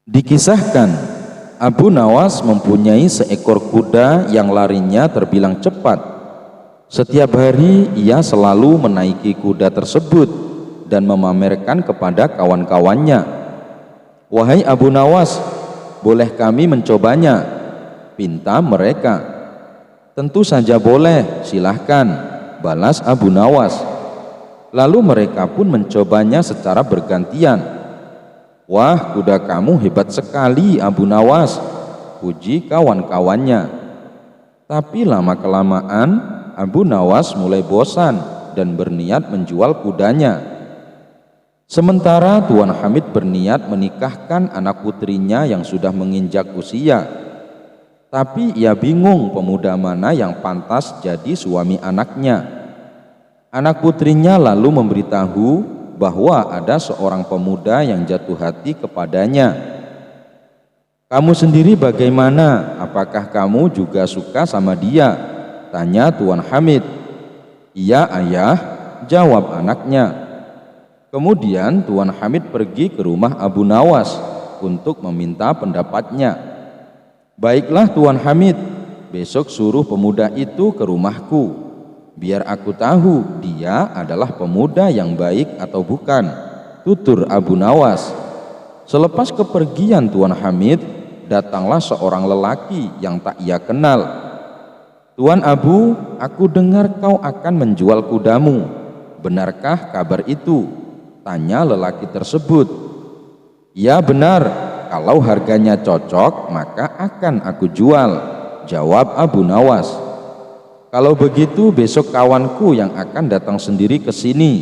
Dikisahkan, Abu Nawas mempunyai seekor kuda yang larinya terbilang cepat. Setiap hari ia selalu menaiki kuda tersebut dan memamerkan kepada kawan-kawannya. "Wahai Abu Nawas, boleh kami mencobanya?" pinta mereka. "Tentu saja boleh, silahkan," balas Abu Nawas. Lalu mereka pun mencobanya secara bergantian. "Wah, kuda kamu hebat sekali, Abu Nawas," puji kawan-kawannya. Tapi lama-kelamaan Abu Nawas mulai bosan dan berniat menjual kudanya. Sementara Tuan Hamid berniat menikahkan anak putrinya yang sudah menginjak usia. Tapi ia bingung pemuda mana yang pantas jadi suami anaknya. Anak putrinya lalu memberitahu bahwa ada seorang pemuda yang jatuh hati kepadanya. "Kamu sendiri bagaimana? Apakah kamu juga suka sama dia?" tanya Tuan Hamid. "Iya ayah," jawab anaknya. Kemudian Tuan Hamid pergi ke rumah Abu Nawas untuk meminta pendapatnya. "Baiklah Tuan Hamid, besok suruh pemuda itu ke rumahku. Biar aku tahu dia adalah pemuda yang baik atau bukan," tutur Abu Nawas. Selepas kepergian Tuan Hamid, datanglah seorang lelaki yang tak ia kenal. "Tuan Abu, aku dengar kau akan menjual kudamu. Benarkah kabar itu?" tanya lelaki tersebut. "Ya benar, kalau harganya cocok maka akan aku jual," jawab Abu Nawas. "Kalau begitu besok kawanku yang akan datang sendiri ke sini,"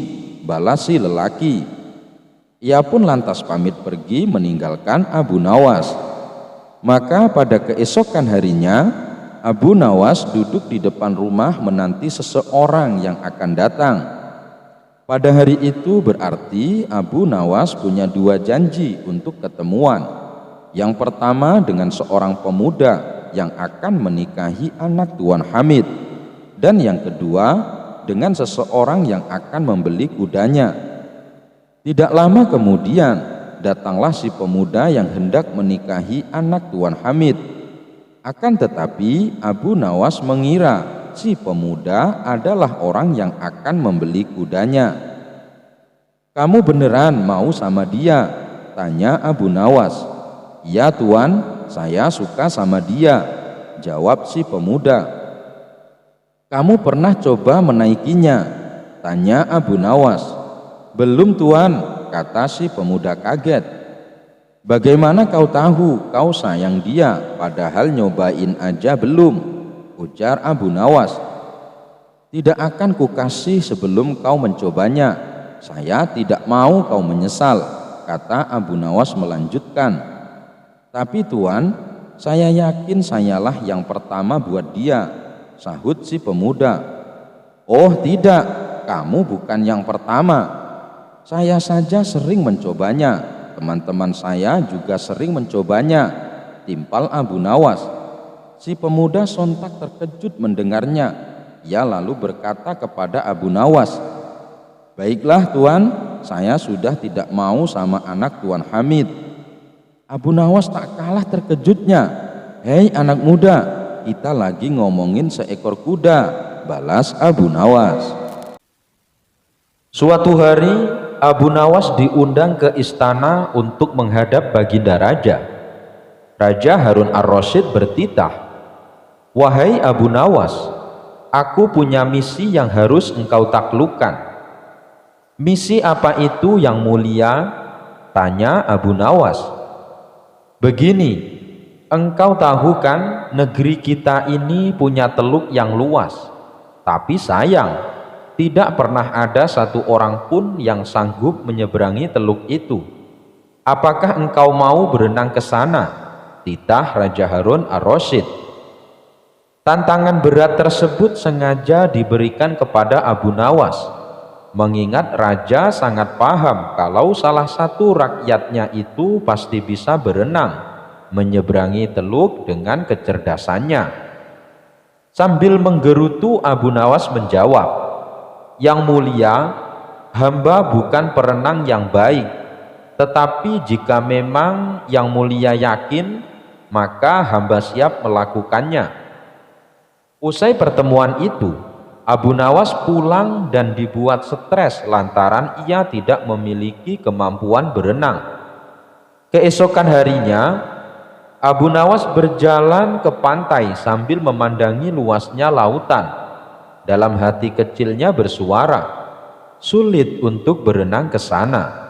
balas si lelaki. Ia pun lantas pamit pergi meninggalkan Abu Nawas. Maka pada keesokan harinya Abu Nawas duduk di depan rumah menanti seseorang yang akan datang. Pada hari itu berarti Abu Nawas punya dua janji untuk ketemuan. Yang pertama dengan seorang pemuda yang akan menikahi anak Tuan Hamid, dan yang kedua dengan seseorang yang akan membeli kudanya. Tidak lama kemudian datanglah si pemuda yang hendak menikahi anak Tuan Hamid. Akan tetapi Abu Nawas mengira si pemuda adalah orang yang akan membeli kudanya. "Kamu beneran mau sama dia?" tanya Abu Nawas. "Ya Tuan, saya suka sama dia," jawab si pemuda. "Kamu pernah coba menaikinya?" tanya Abu Nawas. "Belum Tuan," kata si pemuda kaget. "Bagaimana kau tahu kau sayang dia padahal nyobain aja belum?" ujar Abu Nawas. "Tidak akan kukasih sebelum kau mencobanya. Saya tidak mau kau menyesal," kata Abu Nawas melanjutkan. "Tapi Tuan, saya yakin sayalah yang pertama buat dia," sahut si pemuda. "Oh tidak, kamu bukan yang pertama. Saya saja sering mencobanya, teman-teman saya juga sering mencobanya," timpal Abu Nawas. Si pemuda sontak terkejut mendengarnya. Ia lalu berkata kepada Abu Nawas, "Baiklah Tuan, saya sudah tidak mau sama anak Tuan Hamid." Abu Nawas tak kalah terkejutnya. "Hei anak muda, kita lagi ngomongin seekor kuda," balas Abu Nawas. Suatu hari Abu Nawas diundang ke istana untuk menghadap Baginda Raja. Raja Harun ar-Rasyid bertitah, "Wahai Abu Nawas, aku punya misi yang harus engkau taklukkan." "Misi apa itu yang mulia?" tanya Abu Nawas. "Begini, engkau tahu kan negeri kita ini punya teluk yang luas, tapi sayang tidak pernah ada satu orang pun yang sanggup menyeberangi teluk itu. Apakah engkau mau berenang ke sana?" titah Raja Harun ar-Rasyid. Tantangan berat tersebut sengaja diberikan kepada Abu Nawas, mengingat raja sangat paham kalau salah satu rakyatnya itu pasti bisa berenang menyeberangi teluk dengan kecerdasannya. Sambil menggerutu Abu Nawas menjawab, "Yang mulia, hamba bukan perenang yang baik. Tetapi jika memang yang mulia yakin, maka hamba siap melakukannya." Usai pertemuan itu, Abu Nawas pulang dan dibuat stres lantaran ia tidak memiliki kemampuan berenang. Keesokan harinya, Abu Nawas berjalan ke pantai sambil memandangi luasnya lautan. Dalam hati kecilnya bersuara, "Sulit untuk berenang ke sana."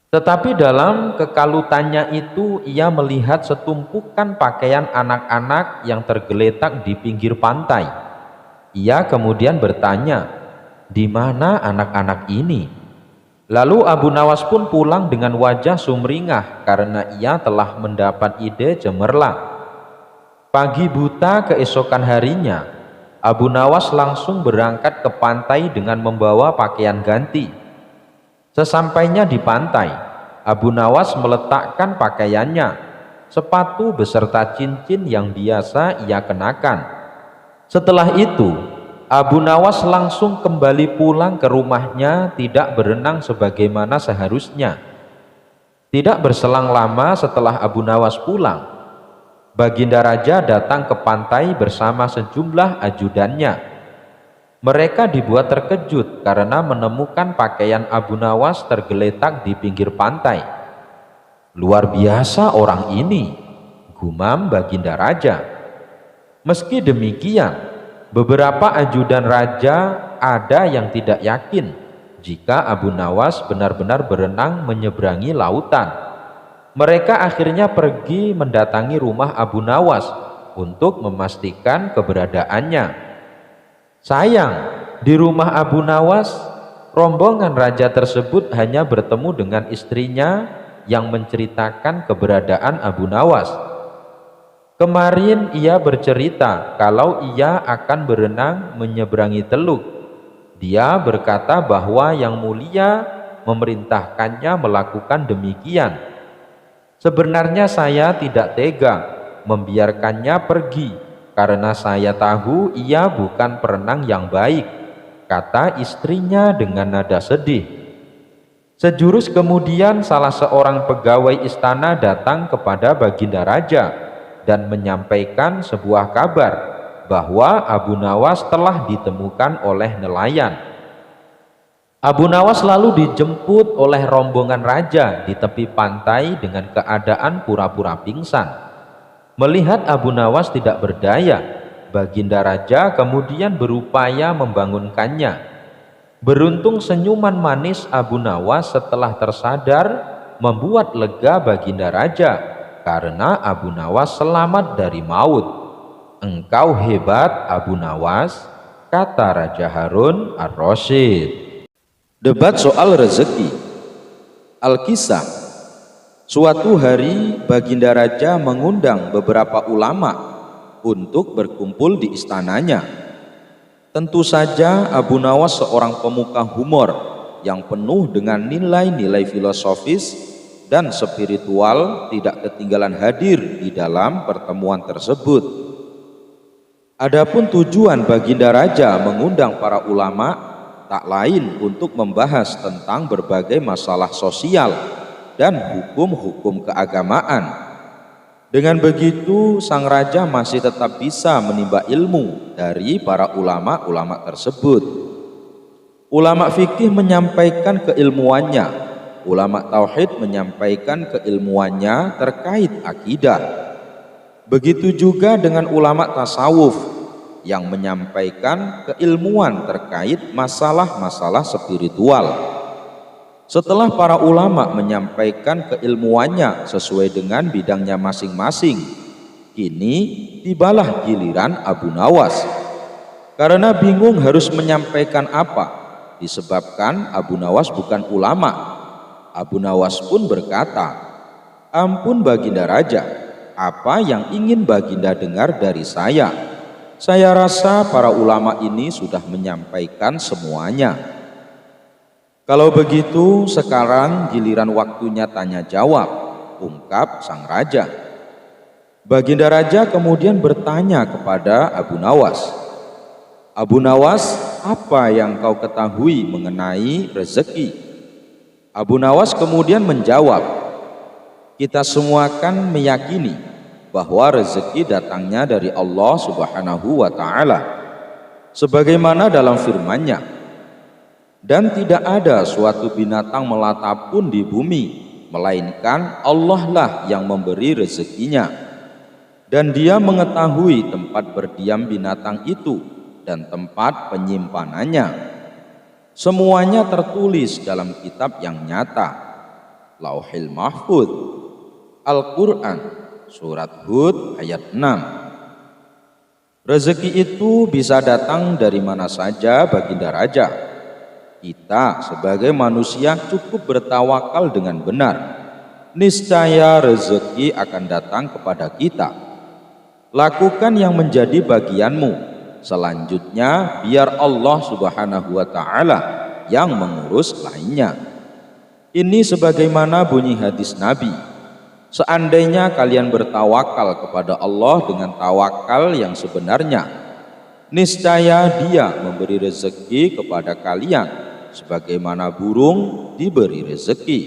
Tetapi dalam kekalutannya itu ia melihat setumpukan pakaian anak-anak yang tergeletak di pinggir pantai. Ia kemudian bertanya, "Di mana anak-anak ini?" Lalu Abu Nawas pun pulang dengan wajah sumringah karena ia telah mendapat ide cemerlang. Pagi buta keesokan harinya, Abu Nawas langsung berangkat ke pantai dengan membawa pakaian ganti. Sesampainya di pantai, Abu Nawas meletakkan pakaiannya, sepatu beserta cincin yang biasa ia kenakan. Setelah itu, Abu Nawas langsung kembali pulang ke rumahnya, tidak berenang sebagaimana seharusnya. Tidak berselang lama setelah Abu Nawas pulang, Baginda Raja datang ke pantai bersama sejumlah ajudannya. Mereka dibuat terkejut karena menemukan pakaian Abu Nawas tergeletak di pinggir pantai. "Luar biasa orang ini," gumam Baginda Raja. Meski demikian, beberapa ajudan raja ada yang tidak yakin jika Abu Nawas benar-benar berenang menyeberangi lautan. Mereka akhirnya pergi mendatangi rumah Abu Nawas untuk memastikan keberadaannya. Sayang, di rumah Abu Nawas, rombongan raja tersebut hanya bertemu dengan istrinya yang menceritakan keberadaan Abu Nawas. Kemarin ia bercerita kalau ia akan berenang menyeberangi teluk. Dia berkata bahwa yang mulia memerintahkannya melakukan demikian. Sebenarnya saya tidak tega membiarkannya pergi, karena saya tahu ia bukan perenang yang baik, kata istrinya dengan nada sedih. Sejurus kemudian salah seorang pegawai istana datang kepada Baginda Raja dan menyampaikan sebuah kabar bahwa Abu Nawas telah ditemukan oleh nelayan. Abu Nawas lalu dijemput oleh rombongan raja di tepi pantai dengan keadaan pura-pura pingsan. Melihat Abu Nawas tidak berdaya, Baginda Raja kemudian berupaya membangunkannya. Beruntung senyuman manis Abu Nawas setelah tersadar membuat lega Baginda Raja, karena Abu Nawas selamat dari maut. "Engkau hebat, Abu Nawas," kata Raja Harun Ar-Rasyid. Debat soal rezeki. Al-Kisah. Suatu hari Baginda Raja mengundang beberapa ulama untuk berkumpul di istananya. Tentu saja Abu Nawas seorang pemuka humor yang penuh dengan nilai-nilai filosofis dan spiritual tidak ketinggalan hadir di dalam pertemuan tersebut. Adapun tujuan Baginda Raja mengundang para ulama tak lain untuk membahas tentang berbagai masalah sosial dan hukum-hukum keagamaan. Dengan begitu, sang raja masih tetap bisa menimba ilmu dari para ulama-ulama tersebut. Ulama fikih menyampaikan keilmuannya, ulama tauhid menyampaikan keilmuannya terkait akidah. Begitu juga dengan ulama tasawuf yang menyampaikan keilmuan terkait masalah-masalah spiritual. Setelah para ulama menyampaikan keilmuannya sesuai dengan bidangnya masing-masing, kini tibalah giliran Abu Nawas. Karena bingung harus menyampaikan apa, disebabkan Abu Nawas bukan ulama. Abu Nawas pun berkata, "Ampun Baginda Raja, apa yang ingin Baginda dengar dari saya? Saya rasa para ulama ini sudah menyampaikan semuanya." "Kalau begitu sekarang giliran waktunya tanya jawab," ungkap sang raja. Baginda Raja kemudian bertanya kepada Abu Nawas, "Abu Nawas, apa yang kau ketahui mengenai rezeki?" Abu Nawas kemudian menjawab, kita semua kan meyakini bahwa rezeki datangnya dari Allah Subhanahu wa Ta'ala, sebagaimana dalam firman-Nya, dan tidak ada suatu binatang melata pun di bumi melainkan Allah lah yang memberi rezekinya, dan Dia mengetahui tempat berdiam binatang itu dan tempat penyimpanannya. Semuanya tertulis dalam kitab yang nyata, Lauhil Mahfuz. Al-Quran Surat Hud ayat 6. Rezeki itu bisa datang dari mana saja baginda raja. Kita sebagai manusia cukup bertawakal dengan benar, niscaya rezeki akan datang kepada kita. Lakukan yang menjadi bagianmu. Selanjutnya biar Allah Subhanahu wa Ta'ala yang mengurus lainnya. Ini sebagaimana bunyi hadis Nabi, seandainya kalian bertawakal kepada Allah dengan tawakal yang sebenarnya, niscaya Dia memberi rezeki kepada kalian sebagaimana burung diberi rezeki,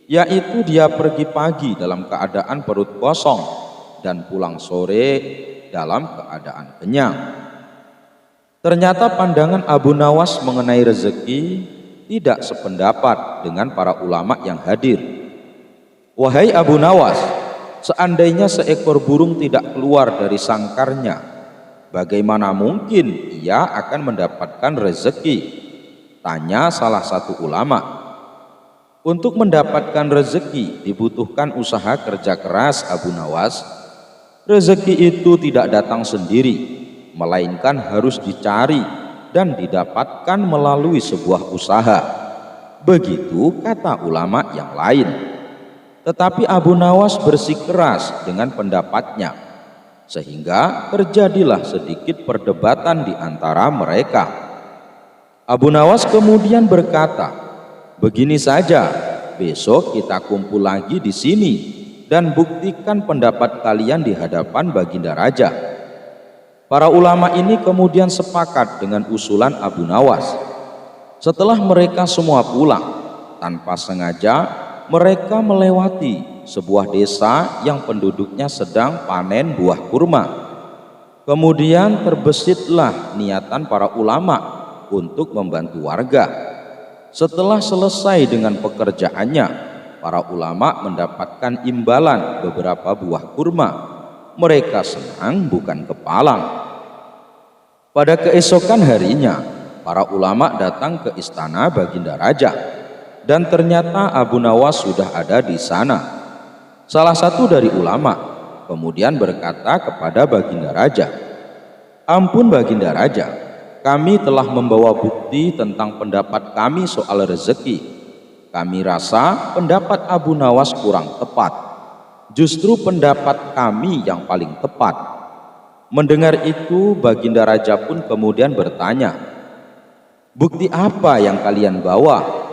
yaitu dia pergi pagi dalam keadaan perut kosong dan pulang sore dalam keadaan kenyang. Ternyata pandangan Abu Nawas mengenai rezeki tidak sependapat dengan para ulama yang hadir. Wahai Abu Nawas, seandainya seekor burung tidak keluar dari sangkarnya, bagaimana mungkin ia akan mendapatkan rezeki? Tanya salah satu ulama. Untuk mendapatkan rezeki dibutuhkan usaha kerja keras Abu Nawas. Rezeki itu tidak datang sendiri, melainkan harus dicari dan didapatkan melalui sebuah usaha. Begitu kata ulama yang lain. Tetapi Abu Nawas bersikeras dengan pendapatnya, sehingga terjadilah sedikit perdebatan di antara mereka. Abu Nawas kemudian berkata, begini saja, besok kita kumpul lagi di sini dan buktikan pendapat kalian di hadapan baginda raja. Para ulama ini kemudian sepakat dengan usulan Abu Nawas. Setelah mereka semua pulang, tanpa sengaja mereka melewati sebuah desa yang penduduknya sedang panen buah kurma. Kemudian terbesitlah niatan para ulama untuk membantu warga. Setelah selesai dengan pekerjaannya, para ulama mendapatkan imbalan beberapa buah kurma. Mereka senang bukan kepalang. Pada keesokan harinya, para ulama datang ke istana baginda raja, dan ternyata Abu Nawas sudah ada di sana. Salah satu dari ulama kemudian berkata kepada baginda raja, ampun baginda raja, kami telah membawa bukti tentang pendapat kami soal rezeki. Kami rasa pendapat Abu Nawas kurang tepat. Justru pendapat kami yang paling tepat. Mendengar itu, baginda raja pun kemudian bertanya, bukti apa yang kalian bawa?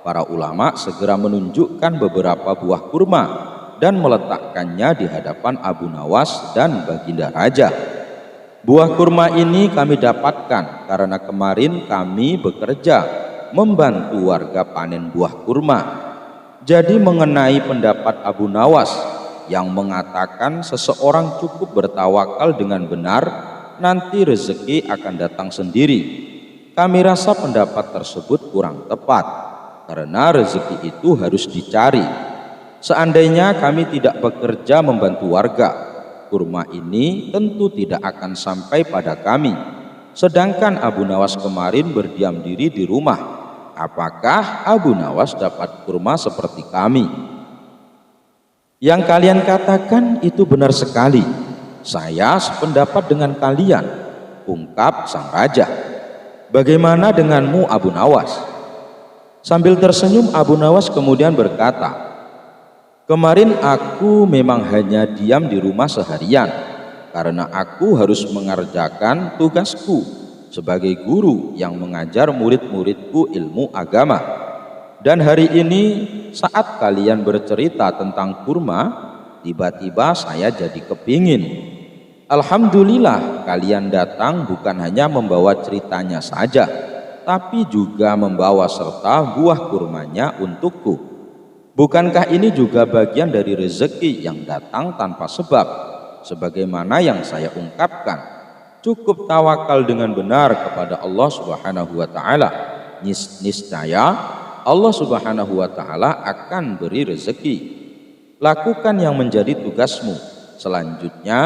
Para ulama segera menunjukkan beberapa buah kurma dan meletakkannya di hadapan Abu Nawas dan baginda raja. Buah kurma ini kami dapatkan karena kemarin kami bekerja membantu warga panen buah kurma. Jadi mengenai pendapat Abu Nawas yang mengatakan seseorang cukup bertawakal dengan benar, nanti rezeki akan datang sendiri, kami rasa pendapat tersebut kurang tepat, karena rezeki itu harus dicari. Seandainya kami tidak bekerja membantu warga, kurma ini tentu tidak akan sampai pada kami. Sedangkan Abu Nawas kemarin berdiam diri di rumah, apakah Abu Nawas dapat kurma seperti kami? Yang kalian katakan itu benar sekali. Saya sependapat dengan kalian, ungkap sang raja. Bagaimana denganmu Abu Nawas? Sambil tersenyum Abu Nawas kemudian berkata, kemarin aku memang hanya diam di rumah seharian karena aku harus mengerjakan tugasku sebagai guru yang mengajar murid-muridku ilmu agama. Dan hari ini saat kalian bercerita tentang kurma, tiba-tiba saya jadi kepingin. Alhamdulillah kalian datang bukan hanya membawa ceritanya saja, tapi juga membawa serta buah kurmanya untukku. Bukankah ini juga bagian dari rezeki yang datang tanpa sebab, sebagaimana yang saya ungkapkan? Cukup tawakal dengan benar kepada Allah Subhanahu wa taala. Niscaya Allah Subhanahu wa taala akan beri rezeki. Lakukan yang menjadi tugasmu. Selanjutnya,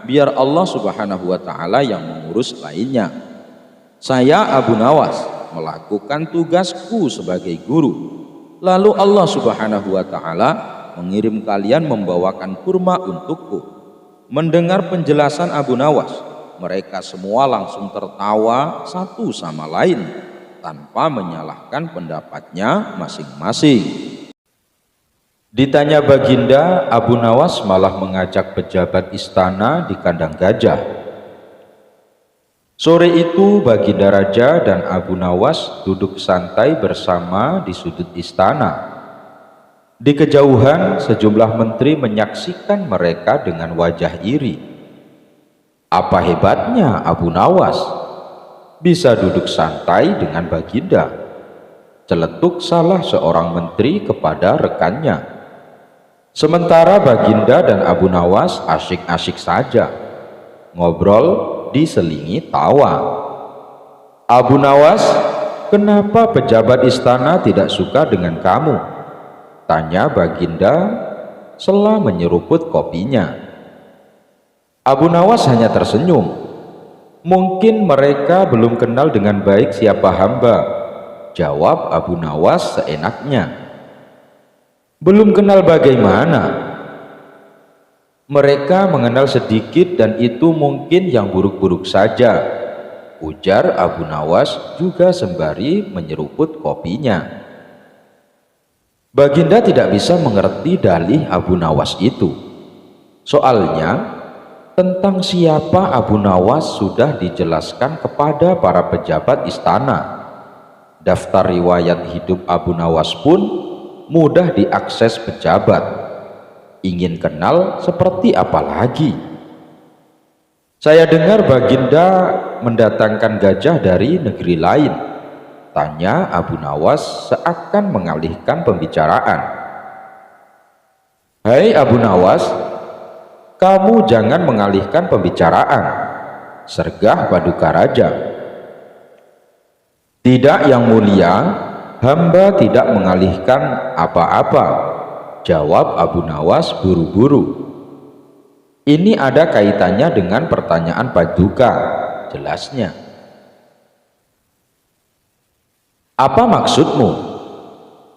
biar Allah Subhanahu wa taala yang mengurus lainnya. Saya Abu Nawas melakukan tugasku sebagai guru. Lalu Allah Subhanahu wa taala mengirim kalian membawakan kurma untukku. Mendengar penjelasan Abu Nawas, mereka semua langsung tertawa satu sama lain tanpa menyalahkan pendapatnya masing-masing. Ditanya Baginda, Abu Nawas malah mengajak pejabat istana di kandang gajah. Sore itu Baginda Raja dan Abu Nawas duduk santai bersama di sudut istana. Di kejauhan sejumlah menteri menyaksikan mereka dengan wajah iri. Apa hebatnya Abu Nawas? Bisa duduk santai dengan Baginda. Celetuk salah seorang menteri kepada rekannya. Sementara Baginda dan Abu Nawas asyik-asyik saja. Ngobrol diselingi tawa. Abu Nawas, kenapa pejabat istana tidak suka dengan kamu? Tanya Baginda sela menyeruput kopinya. Abu Nawas hanya tersenyum. Mungkin mereka belum kenal dengan baik siapa hamba, jawab Abu Nawas seenaknya. Belum kenal bagaimana? Mereka mengenal sedikit dan itu mungkin yang buruk-buruk saja, ujar Abu Nawas juga sembari menyeruput kopinya. Baginda tidak bisa mengerti dalih Abu Nawas itu. Soalnya tentang siapa Abu Nawas sudah dijelaskan kepada para pejabat istana. Daftar riwayat hidup Abu Nawas pun mudah diakses pejabat. Ingin kenal seperti apa lagi? Saya dengar Baginda mendatangkan gajah dari negeri lain, tanya Abu Nawas seakan mengalihkan pembicaraan. Hai Abu Nawas, kamu jangan mengalihkan pembicaraan, sergah Paduka Raja. Tidak yang mulia, hamba tidak mengalihkan apa-apa, jawab Abu Nawas buru-buru. Ini ada kaitannya dengan pertanyaan Paduka, jelasnya. Apa maksudmu?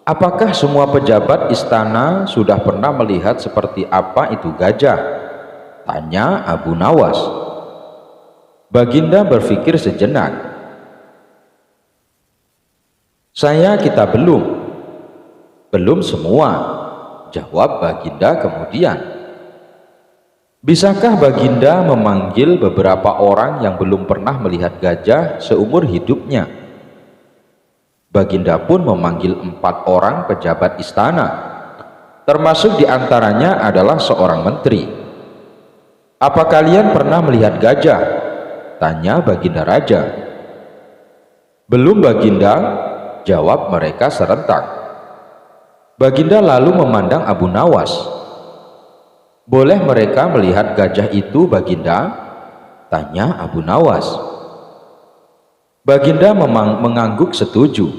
Apakah semua pejabat istana sudah pernah melihat seperti apa itu gajah? Tanya Abu Nawas. Baginda berpikir sejenak. Kita belum semua, jawab Baginda kemudian. Bisakah Baginda memanggil beberapa orang yang belum pernah melihat gajah seumur hidupnya? Baginda pun memanggil 4 orang pejabat istana, termasuk diantaranya adalah seorang menteri. Apa kalian pernah melihat gajah? Tanya Baginda Raja. Belum Baginda, jawab mereka serentak. Baginda lalu memandang Abu Nawas. Boleh mereka melihat gajah itu Baginda? Tanya Abu Nawas. Baginda mengangguk setuju.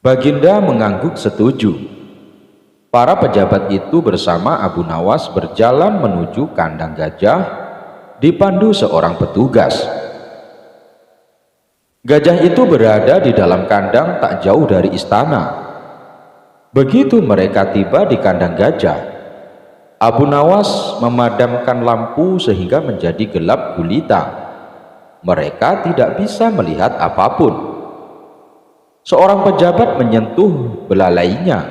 Baginda mengangguk setuju. Para pejabat itu bersama Abu Nawas berjalan menuju kandang gajah, dipandu seorang petugas. Gajah itu berada di dalam kandang tak jauh dari istana. Begitu mereka tiba di kandang gajah, Abu Nawas memadamkan lampu sehingga menjadi gelap gulita. Mereka tidak bisa melihat apapun. Seorang pejabat menyentuh belalainya,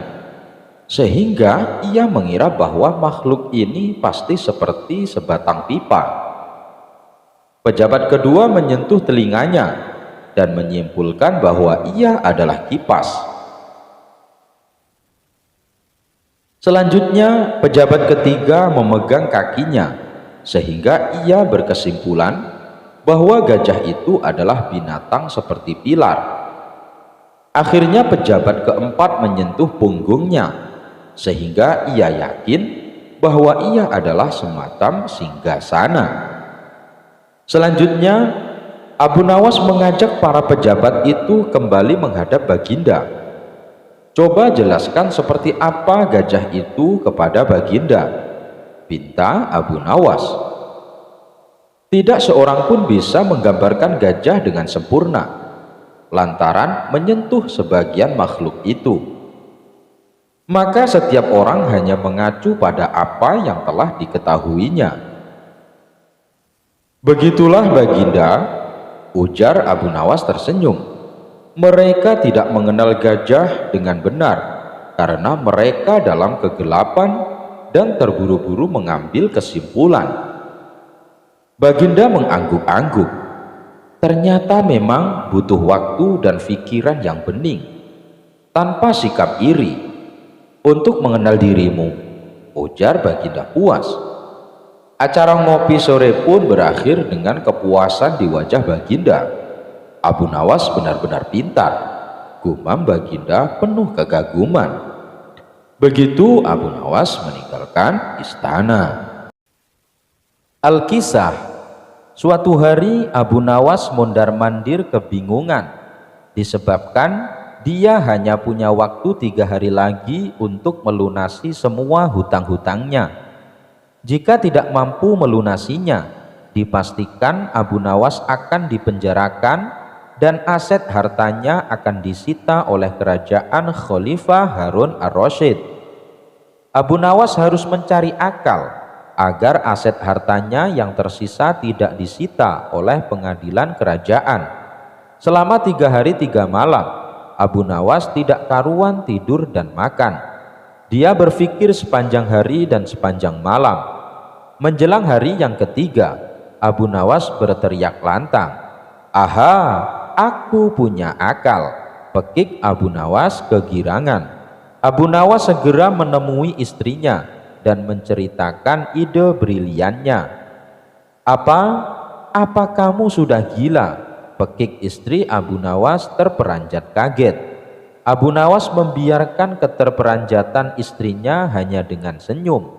sehingga ia mengira bahwa makhluk ini pasti seperti sebatang pipa. Pejabat kedua menyentuh telinganya dan menyimpulkan bahwa ia adalah kipas. Selanjutnya pejabat ketiga memegang kakinya, sehingga ia berkesimpulan bahwa gajah itu adalah binatang seperti pilar. Akhirnya pejabat keempat menyentuh punggungnya, sehingga ia yakin bahwa ia adalah semacam singgasana. Selanjutnya, Abu Nawas mengajak para pejabat itu kembali menghadap Baginda. "Coba jelaskan seperti apa gajah itu kepada Baginda," pinta Abu Nawas. Tidak seorang pun bisa menggambarkan gajah dengan sempurna, lantaran menyentuh sebagian makhluk itu. Maka setiap orang hanya mengacu pada apa yang telah diketahuinya. "Begitulah Baginda," ujar Abu Nawas tersenyum. "Mereka tidak mengenal gajah dengan benar, karena mereka dalam kegelapan dan terburu-buru mengambil kesimpulan." Baginda mengangguk-angguk. Ternyata memang butuh waktu dan pikiran yang bening, tanpa sikap iri, untuk mengenal dirimu, ujar Baginda puas. Acara ngopi sore pun berakhir dengan kepuasan di wajah Baginda. Abu Nawas benar-benar pintar, gumam Baginda penuh kekaguman. Begitu Abu Nawas meninggalkan istana. Al-Kisah. Suatu hari Abu Nawas mondar-mandir kebingungan, disebabkan dia hanya punya waktu 3 hari lagi untuk melunasi semua hutang-hutangnya. Jika tidak mampu melunasinya, dipastikan Abu Nawas akan dipenjarakan dan aset hartanya akan disita oleh kerajaan Khalifah Harun ar-Rasyid. Abu Nawas harus mencari akal agar aset hartanya yang tersisa tidak disita oleh pengadilan kerajaan. Selama 3 hari 3 malam, Abu Nawas tidak karuan tidur dan makan. Dia berpikir sepanjang hari dan sepanjang malam. Menjelang hari yang ketiga, Abu Nawas berteriak lantang, "Aha, aku punya akal!" Pekik Abu Nawas kegirangan. Abu Nawas segera menemui istrinya dan menceritakan ide briliannya. Apa kamu sudah gila?" Pekik istri Abu Nawas terperanjat kaget. Abu Nawas membiarkan keterperanjatan istrinya hanya dengan senyum.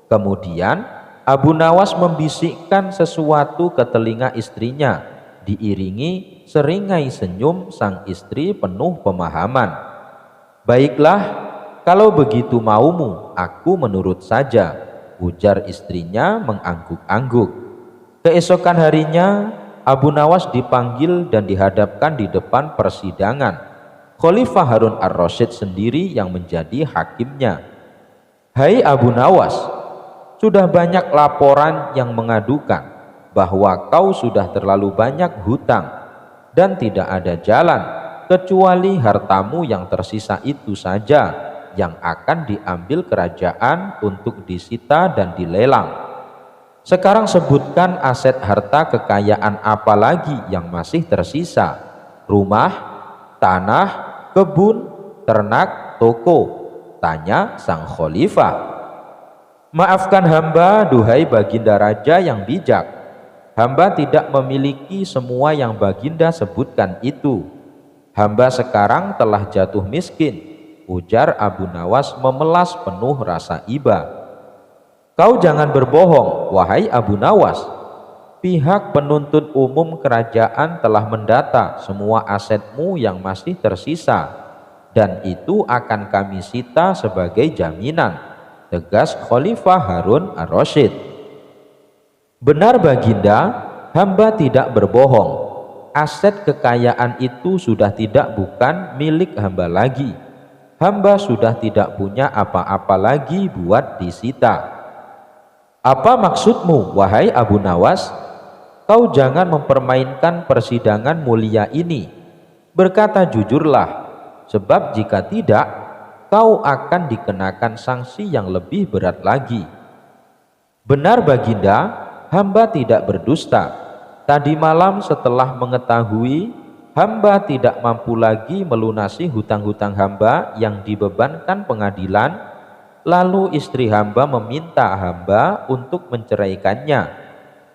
Kemudian Abu Nawas membisikkan sesuatu ke telinga istrinya, diiringi seringai senyum sang istri penuh pemahaman. "Baiklah, kalau begitu maumu, aku menurut saja," ujar istrinya mengangguk-angguk. Keesokan harinya, Abu Nawas dipanggil dan dihadapkan di depan persidangan. Khalifah Harun ar-Rasyid sendiri yang menjadi hakimnya. "Hai Abu Nawas, sudah banyak laporan yang mengadukan bahwa kau sudah terlalu banyak hutang dan tidak ada jalan kecuali hartamu yang tersisa itu saja yang akan diambil kerajaan untuk disita dan dilelang. Sekarang sebutkan aset harta kekayaan apa lagi yang masih tersisa? Rumah, tanah, kebun, ternak, toko?" tanya sang khalifah. "Maafkan hamba, duhai Baginda Raja yang bijak. Hamba tidak memiliki semua yang Baginda sebutkan itu. Hamba sekarang telah jatuh miskin," ujar Abu Nawas memelas penuh rasa iba. "Kau jangan berbohong, wahai Abu Nawas. Pihak penuntut umum kerajaan telah mendata semua asetmu yang masih tersisa, dan itu akan kami sita sebagai jaminan," tegas Khalifah Harun ar-Rasyid. "Benar Baginda, hamba tidak berbohong. Aset kekayaan itu sudah bukan milik hamba lagi. Hamba sudah tidak punya apa-apa lagi buat disita." "Apa maksudmu, wahai Abu Nawas? Kau jangan mempermainkan persidangan mulia ini. Berkata jujurlah, sebab jika tidak, kau akan dikenakan sanksi yang lebih berat lagi." "Benar Baginda, hamba tidak berdusta. Tadi malam setelah mengetahui hamba tidak mampu lagi melunasi hutang-hutang hamba yang dibebankan pengadilan, lalu istri hamba meminta hamba untuk menceraikannya,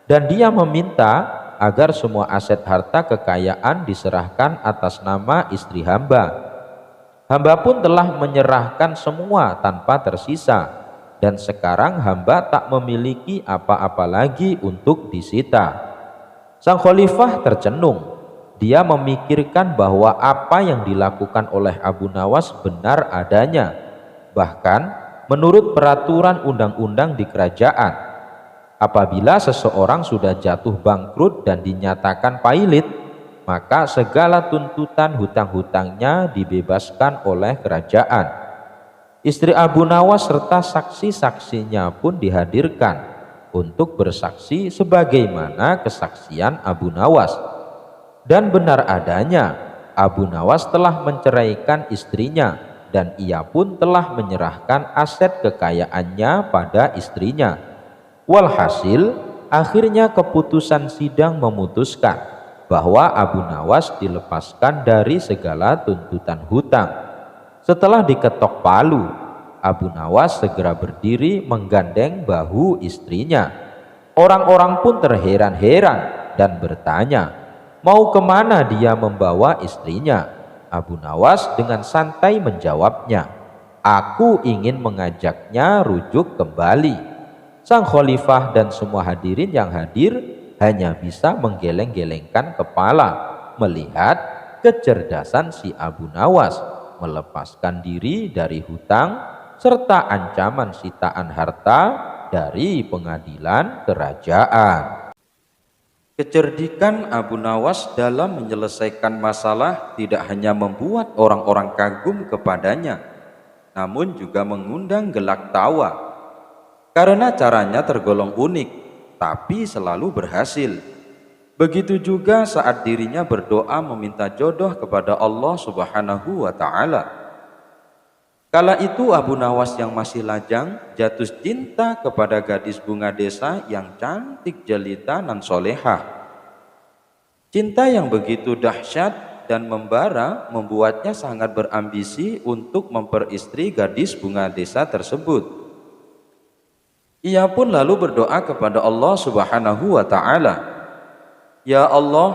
dan dia meminta agar semua aset harta kekayaan diserahkan atas nama istri hamba. Hamba pun telah menyerahkan semua tanpa tersisa, dan sekarang hamba tak memiliki apa-apa lagi untuk disita. Sang khalifah tercenung. Dia memikirkan bahwa apa yang dilakukan oleh Abu Nawas benar adanya. Bahkan menurut peraturan undang-undang di kerajaan, apabila seseorang sudah jatuh bangkrut dan dinyatakan pailit, maka segala tuntutan hutang-hutangnya dibebaskan oleh kerajaan. Istri Abu Nawas serta saksi-saksinya pun dihadirkan untuk bersaksi sebagaimana kesaksian Abu Nawas. Dan benar adanya, Abu Nawas telah menceraikan istrinya, dan ia pun telah menyerahkan aset kekayaannya pada istrinya. Walhasil, akhirnya keputusan sidang memutuskan bahwa Abu Nawas dilepaskan dari segala tuntutan hutang. Setelah diketok palu, Abu Nawas segera berdiri menggandeng bahu istrinya. Orang-orang pun terheran-heran dan bertanya, mau kemana dia membawa istrinya? Abu Nawas dengan santai menjawabnya, aku ingin mengajaknya rujuk kembali. Sang khalifah dan semua hadirin yang hadir hanya bisa menggeleng-gelengkan kepala melihat kecerdasan si Abu Nawas melepaskan diri dari hutang serta ancaman sitaan harta dari pengadilan kerajaan. Kecerdikan Abu Nawas dalam menyelesaikan masalah tidak hanya membuat orang-orang kagum kepadanya, namun juga mengundang gelak tawa. Karena caranya tergolong unik, tapi selalu berhasil. Begitu juga saat dirinya berdoa meminta jodoh kepada Allah Subhanahu wa Ta'ala. Kala itu Abu Nawas yang masih lajang jatuh cinta kepada gadis bunga desa yang cantik jelita nan solehah. Cinta yang begitu dahsyat dan membara membuatnya sangat berambisi untuk memperistri gadis bunga desa tersebut. Ia pun lalu berdoa kepada Allah Subhanahu wa Ta'ala, ya Allah,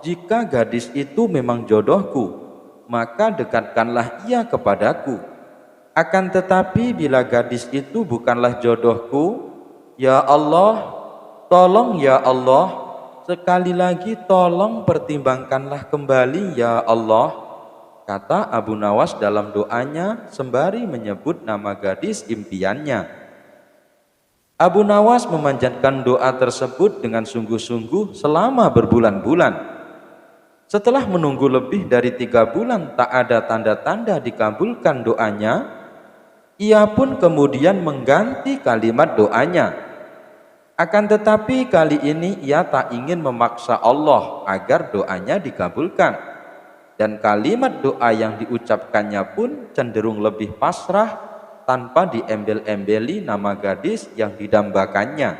jika gadis itu memang jodohku, maka dekatkanlah ia kepadaku. Akan tetapi bila gadis itu bukanlah jodohku, ya Allah, tolong ya Allah, sekali lagi tolong pertimbangkanlah kembali ya Allah, kata Abu Nawas dalam doanya sembari menyebut nama gadis impiannya. Abu Nawas memanjatkan doa tersebut dengan sungguh-sungguh selama berbulan-bulan. Setelah menunggu lebih dari 3 bulan tak ada tanda-tanda dikabulkan doanya, ia pun kemudian mengganti kalimat doanya. Akan tetapi kali ini ia tak ingin memaksa Allah agar doanya dikabulkan. Dan kalimat doa yang diucapkannya pun cenderung lebih pasrah tanpa diembel-embeli nama gadis yang didambakannya.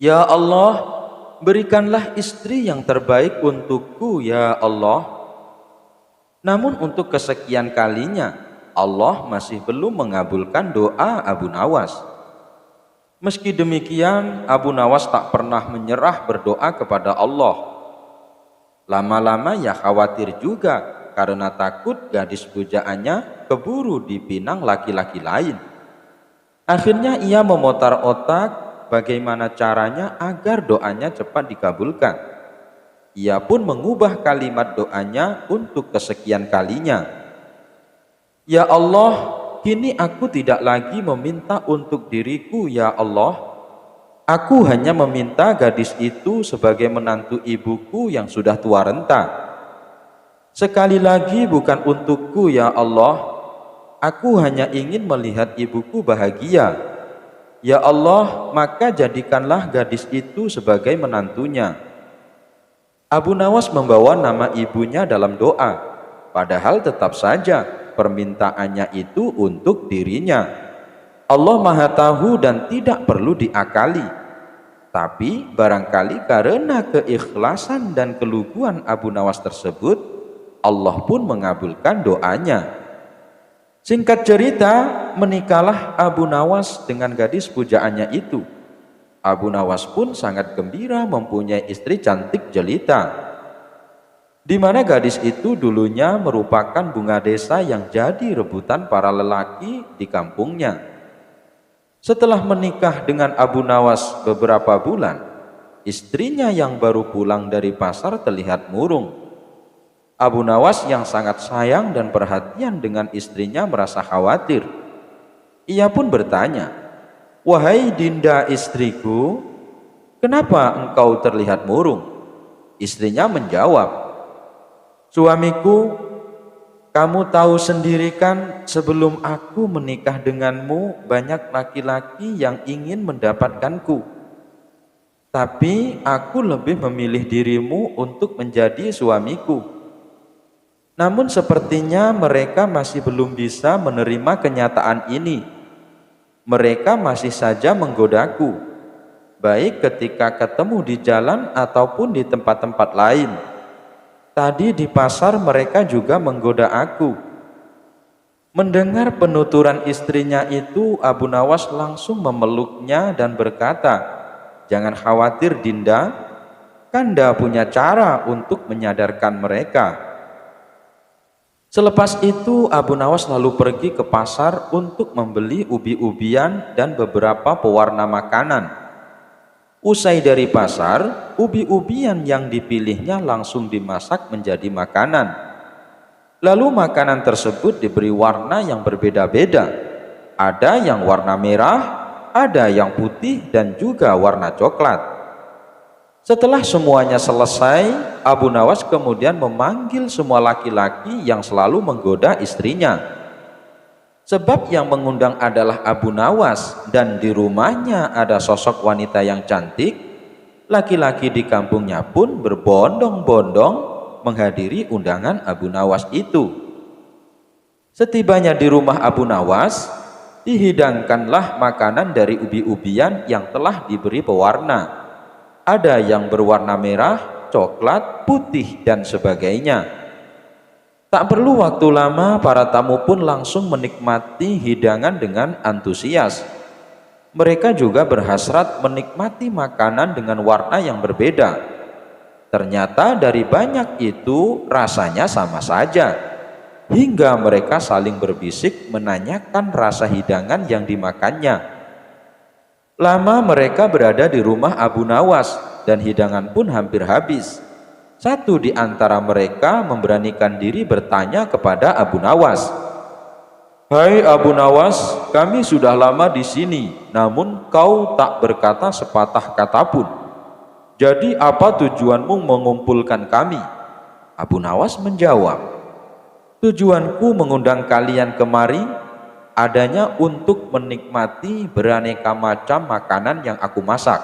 Ya Allah, berikanlah istri yang terbaik untukku ya Allah. Namun untuk kesekian kalinya, Allah masih belum mengabulkan doa Abu Nawas. Meski demikian, Abu Nawas tak pernah menyerah berdoa kepada Allah. Lama-lama ia khawatir juga karena takut gadis pujaannya keburu dipinang laki-laki lain. Akhirnya ia memutar otak bagaimana caranya agar doanya cepat dikabulkan. Ia pun mengubah kalimat doanya untuk kesekian kalinya. Ya Allah, kini aku tidak lagi meminta untuk diriku ya Allah. Aku hanya meminta gadis itu sebagai menantu ibuku yang sudah tua renta. Sekali lagi bukan untukku ya Allah. Aku hanya ingin melihat ibuku bahagia. Ya Allah, maka jadikanlah gadis itu sebagai menantunya. Abu Nawas membawa nama ibunya dalam doa, padahal tetap saja permintaannya itu untuk dirinya. Allah Maha Tahu dan tidak perlu diakali. Tapi barangkali karena keikhlasan dan keluguan Abu Nawas tersebut, Allah pun mengabulkan doanya. Singkat cerita, menikahlah Abu Nawas dengan gadis pujaannya itu. Abu Nawas pun sangat gembira mempunyai istri cantik jelita, di mana gadis itu dulunya merupakan bunga desa yang jadi rebutan para lelaki di kampungnya. Setelah menikah dengan Abu Nawas beberapa bulan, istrinya yang baru pulang dari pasar terlihat murung. Abu Nawas yang sangat sayang dan perhatian dengan istrinya merasa khawatir. Ia pun bertanya, "Wahai Dinda istriku, kenapa engkau terlihat murung?" Istrinya menjawab, "Suamiku, kamu tahu sendiri kan, sebelum aku menikah denganmu banyak laki-laki yang ingin mendapatkanku. Tapi aku lebih memilih dirimu untuk menjadi suamiku. Namun sepertinya mereka masih belum bisa menerima kenyataan ini. Mereka masih saja menggodaku, baik ketika ketemu di jalan ataupun di tempat-tempat lain. Tadi di pasar mereka juga menggoda aku." Mendengar penuturan istrinya itu, Abu Nawas langsung memeluknya dan berkata, "Jangan khawatir Dinda, Kanda punya cara untuk menyadarkan mereka." Selepas itu Abu Nawas lalu pergi ke pasar untuk membeli ubi-ubian dan beberapa pewarna makanan. Usai dari pasar, ubi-ubian yang dipilihnya langsung dimasak menjadi makanan. Lalu makanan tersebut diberi warna yang berbeda-beda. Ada yang warna merah, ada yang putih, dan juga warna coklat. Setelah semuanya selesai, Abu Nawas kemudian memanggil semua laki-laki yang selalu menggoda istrinya. Sebab yang mengundang adalah Abu Nawas dan di rumahnya ada sosok wanita yang cantik, laki-laki di kampungnya pun berbondong-bondong menghadiri undangan Abu Nawas itu. Setibanya di rumah Abu Nawas, dihidangkanlah makanan dari ubi-ubian yang telah diberi pewarna. Ada yang berwarna merah, coklat, putih, dan sebagainya. Tak perlu waktu lama, para tamu pun langsung menikmati hidangan dengan antusias. Mereka juga berhasrat menikmati makanan dengan warna yang berbeda. Ternyata dari banyak itu rasanya sama saja, hingga mereka saling berbisik menanyakan rasa hidangan yang dimakannya. Lama mereka berada di rumah Abu Nawas dan hidangan pun hampir habis. Satu di antara mereka memberanikan diri bertanya kepada Abu Nawas, "Hai Abu Nawas, kami sudah lama di sini, namun kau tak berkata sepatah kata pun. Jadi apa tujuanmu mengumpulkan kami?" Abu Nawas menjawab, "Tujuanku mengundang kalian kemari adanya untuk menikmati beraneka macam makanan yang aku masak."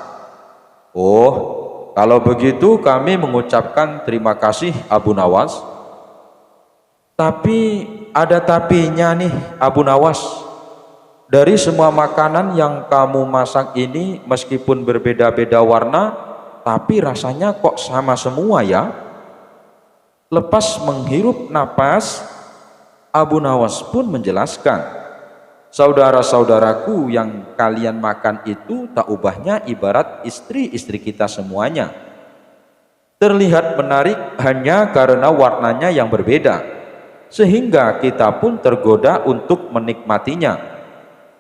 "Oh, kalau begitu kami mengucapkan terima kasih Abu Nawas." "Tapi ada tapinya nih Abu Nawas. Dari semua makanan yang kamu masak ini meskipun berbeda-beda warna, tapi rasanya kok sama semua ya?" Lepas menghirup napas, Abu Nawas pun menjelaskan, "Saudara-saudaraku yang kalian makan itu tak ubahnya ibarat istri-istri kita semuanya. Terlihat menarik hanya karena warnanya yang berbeda, sehingga kita pun tergoda untuk menikmatinya.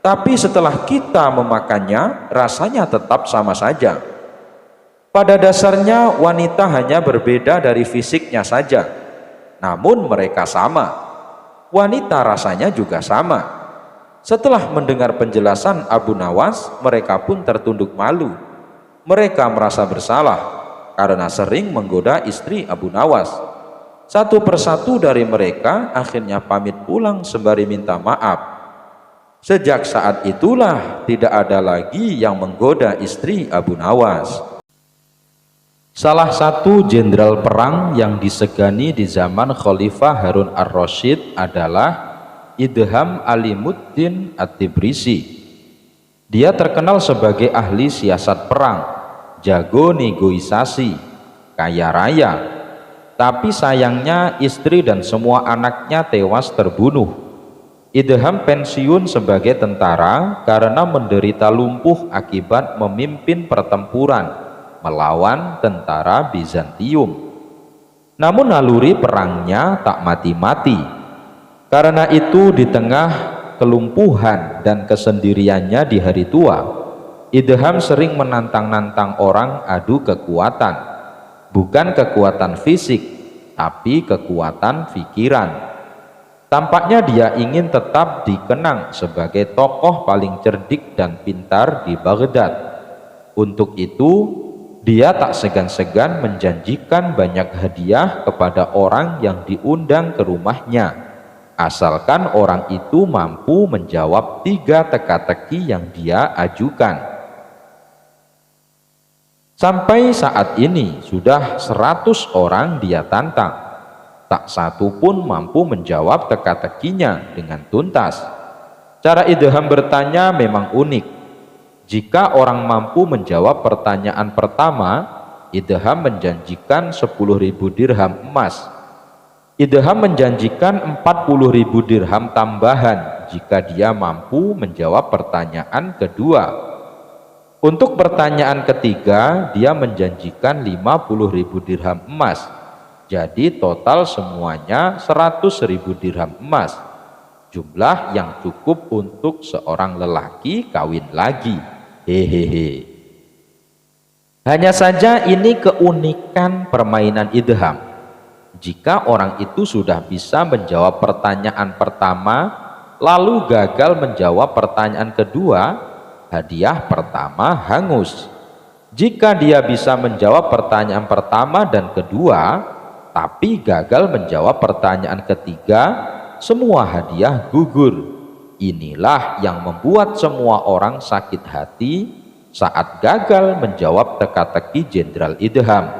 Tapi setelah kita memakannya, rasanya tetap sama saja. Pada dasarnya wanita hanya berbeda dari fisiknya saja, namun mereka sama. Wanita rasanya juga sama." Setelah mendengar penjelasan Abu Nawas, mereka pun tertunduk malu. Mereka merasa bersalah karena sering menggoda istri Abu Nawas. Satu persatu dari mereka akhirnya pamit pulang sembari minta maaf. Sejak saat itulah tidak ada lagi yang menggoda istri Abu Nawas. Salah satu jenderal perang yang disegani di zaman Khalifah Harun ar-Rasyid adalah Idham Alimuddin At-Tibrisi. Dia terkenal sebagai ahli siasat perang, jago negosiasi, kaya raya. Tapi sayangnya istri dan semua anaknya tewas terbunuh. Idham pensiun sebagai tentara karena menderita lumpuh akibat memimpin pertempuran melawan tentara Bizantium. Namun naluri perangnya tak mati-mati. Karena itu di tengah kelumpuhan dan kesendiriannya di hari tua, Idham sering menantang-nantang orang adu kekuatan. Bukan kekuatan fisik, tapi kekuatan pikiran. Tampaknya dia ingin tetap dikenang sebagai tokoh paling cerdik dan pintar di Baghdad. Untuk itu, dia tak segan-segan menjanjikan banyak hadiah kepada orang yang diundang ke rumahnya, asalkan orang itu mampu menjawab 3 teka-teki yang dia ajukan. Sampai saat ini sudah 100 orang dia tantang. Tak satu pun mampu menjawab teka-tekinya dengan tuntas. Cara Idham bertanya memang unik. Jika orang mampu menjawab pertanyaan pertama, Idham menjanjikan 10.000 dirham emas. Idham menjanjikan 40.000 dirham tambahan jika dia mampu menjawab pertanyaan kedua. Untuk pertanyaan ketiga, dia menjanjikan 50.000 dirham emas. Jadi total semuanya 100.000 dirham emas. Jumlah yang cukup untuk seorang lelaki kawin lagi. Hehehe. Hanya saja ini keunikan permainan Idham. Jika orang itu sudah bisa menjawab pertanyaan pertama, lalu gagal menjawab pertanyaan kedua, hadiah pertama hangus. Jika dia bisa menjawab pertanyaan pertama dan kedua, tapi gagal menjawab pertanyaan ketiga, semua hadiah gugur. Inilah yang membuat semua orang sakit hati saat gagal menjawab teka-teki Jenderal Idham.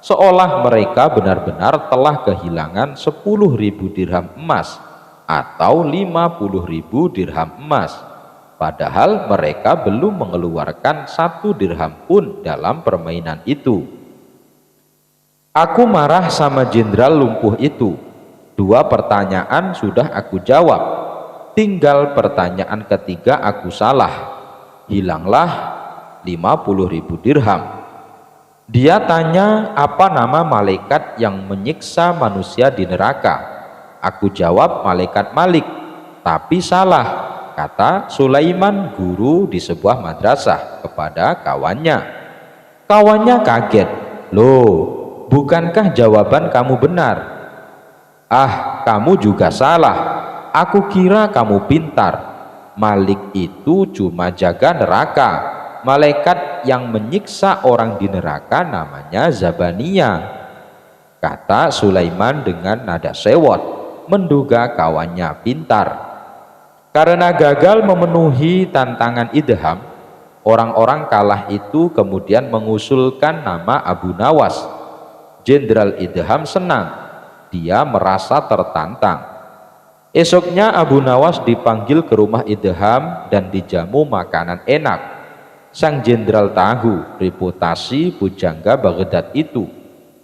Seolah mereka benar-benar telah kehilangan 10.000 dirham emas atau 50.000 dirham emas. Padahal mereka belum mengeluarkan 1 dirham pun dalam permainan itu. Aku marah sama jenderal lumpuh itu. 2 pertanyaan sudah aku jawab. Tinggal pertanyaan ketiga aku salah. Hilanglah 50.000 dirham. Dia tanya apa nama malaikat yang menyiksa manusia di neraka. Aku jawab malaikat Malik. Tapi salah, kata Sulaiman, guru di sebuah madrasah, kepada kawannya. Kawannya kaget. Loh, bukankah jawaban kamu benar? Ah, kamu juga salah. Aku kira kamu pintar. Malik itu cuma jaga neraka. Malaikat yang menyiksa orang di neraka namanya Zabaniyah, kata Sulaiman dengan nada sewot, menduga kawannya pintar. Karena gagal memenuhi tantangan Idham, orang-orang kalah itu kemudian mengusulkan nama Abu Nawas. Jenderal Idham senang, dia merasa tertantang. Esoknya Abu Nawas dipanggil ke rumah Idham dan dijamu makanan enak. Sang jenderal tahu reputasi pujangga Baghdad itu,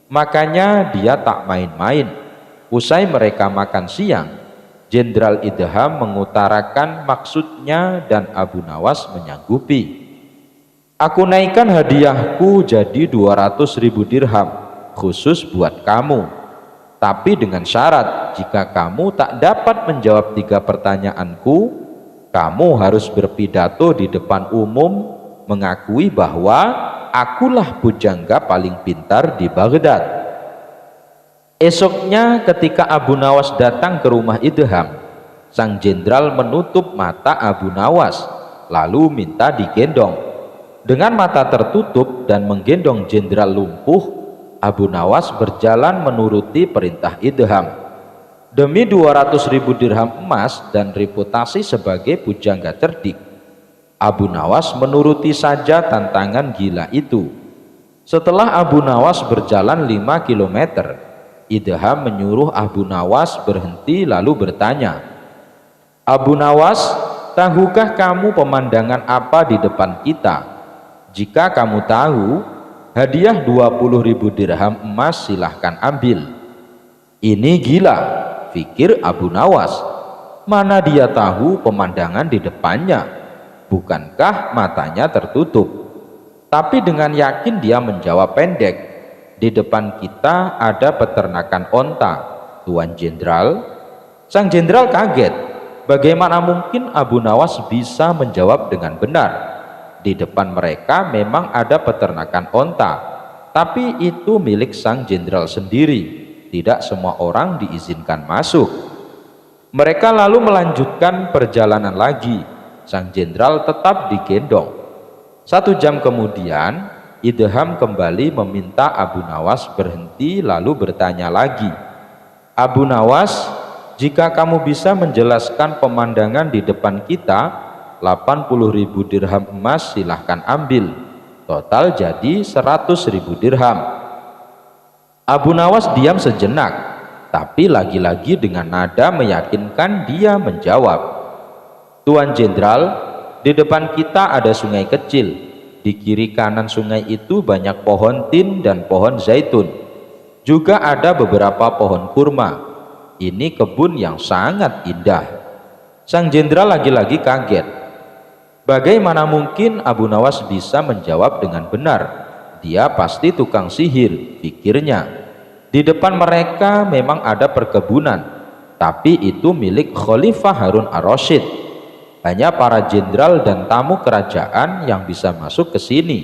makanya dia tak main-main. Usai mereka makan siang, Jenderal Idham mengutarakan maksudnya dan Abu Nawas menyanggupi. Aku naikkan hadiahku jadi 200.000 dirham khusus buat kamu, tapi dengan syarat jika kamu tak dapat menjawab 3 pertanyaanku, kamu harus berpidato di depan umum mengakui bahwa akulah pujangga paling pintar di Baghdad. Esoknya ketika Abu Nawas datang ke rumah Idham, sang jenderal menutup mata Abu Nawas lalu minta digendong. Dengan mata tertutup dan menggendong jenderal lumpuh, Abu Nawas berjalan menuruti perintah Idham. Demi 200.000 dirham emas dan reputasi sebagai pujangga cerdik, Abu Nawas menuruti saja tantangan gila itu. Setelah Abu Nawas berjalan 5 km, Idham menyuruh Abu Nawas berhenti lalu bertanya, Abu Nawas, tahukah kamu pemandangan apa di depan kita? Jika kamu tahu, hadiah 20.000 dirham emas silahkan ambil. Ini gila, pikir Abu Nawas. Mana dia tahu pemandangan di depannya? Bukankah matanya tertutup? Tapi dengan yakin dia menjawab pendek, di depan kita ada peternakan onta, Tuan Jenderal. Sang jenderal kaget. Bagaimana mungkin Abu Nawas bisa menjawab dengan benar? Di depan mereka memang ada peternakan onta, tapi itu milik sang jenderal sendiri. Tidak semua orang diizinkan masuk. Mereka lalu melanjutkan perjalanan lagi. Sang jenderal tetap digendong. 1 jam kemudian, Idham kembali meminta Abu Nawas berhenti lalu bertanya lagi, Abu Nawas, jika kamu bisa menjelaskan pemandangan di depan kita, 80.000 dirham emas silahkan ambil. Total jadi 100.000 dirham. Abu Nawas diam sejenak, tapi lagi-lagi dengan nada meyakinkan dia menjawab, Tuan Jenderal, di depan kita ada sungai kecil. Di kiri kanan sungai itu banyak pohon tin dan pohon zaitun. Juga ada beberapa pohon kurma. Ini kebun yang sangat indah. Sang jenderal lagi-lagi kaget. Bagaimana mungkin Abu Nawas bisa menjawab dengan benar? Dia pasti tukang sihir, pikirnya. Di depan mereka memang ada perkebunan, tapi itu milik Khalifah Harun ar-Rasyid. Hanya para jenderal dan tamu kerajaan yang bisa masuk ke sini.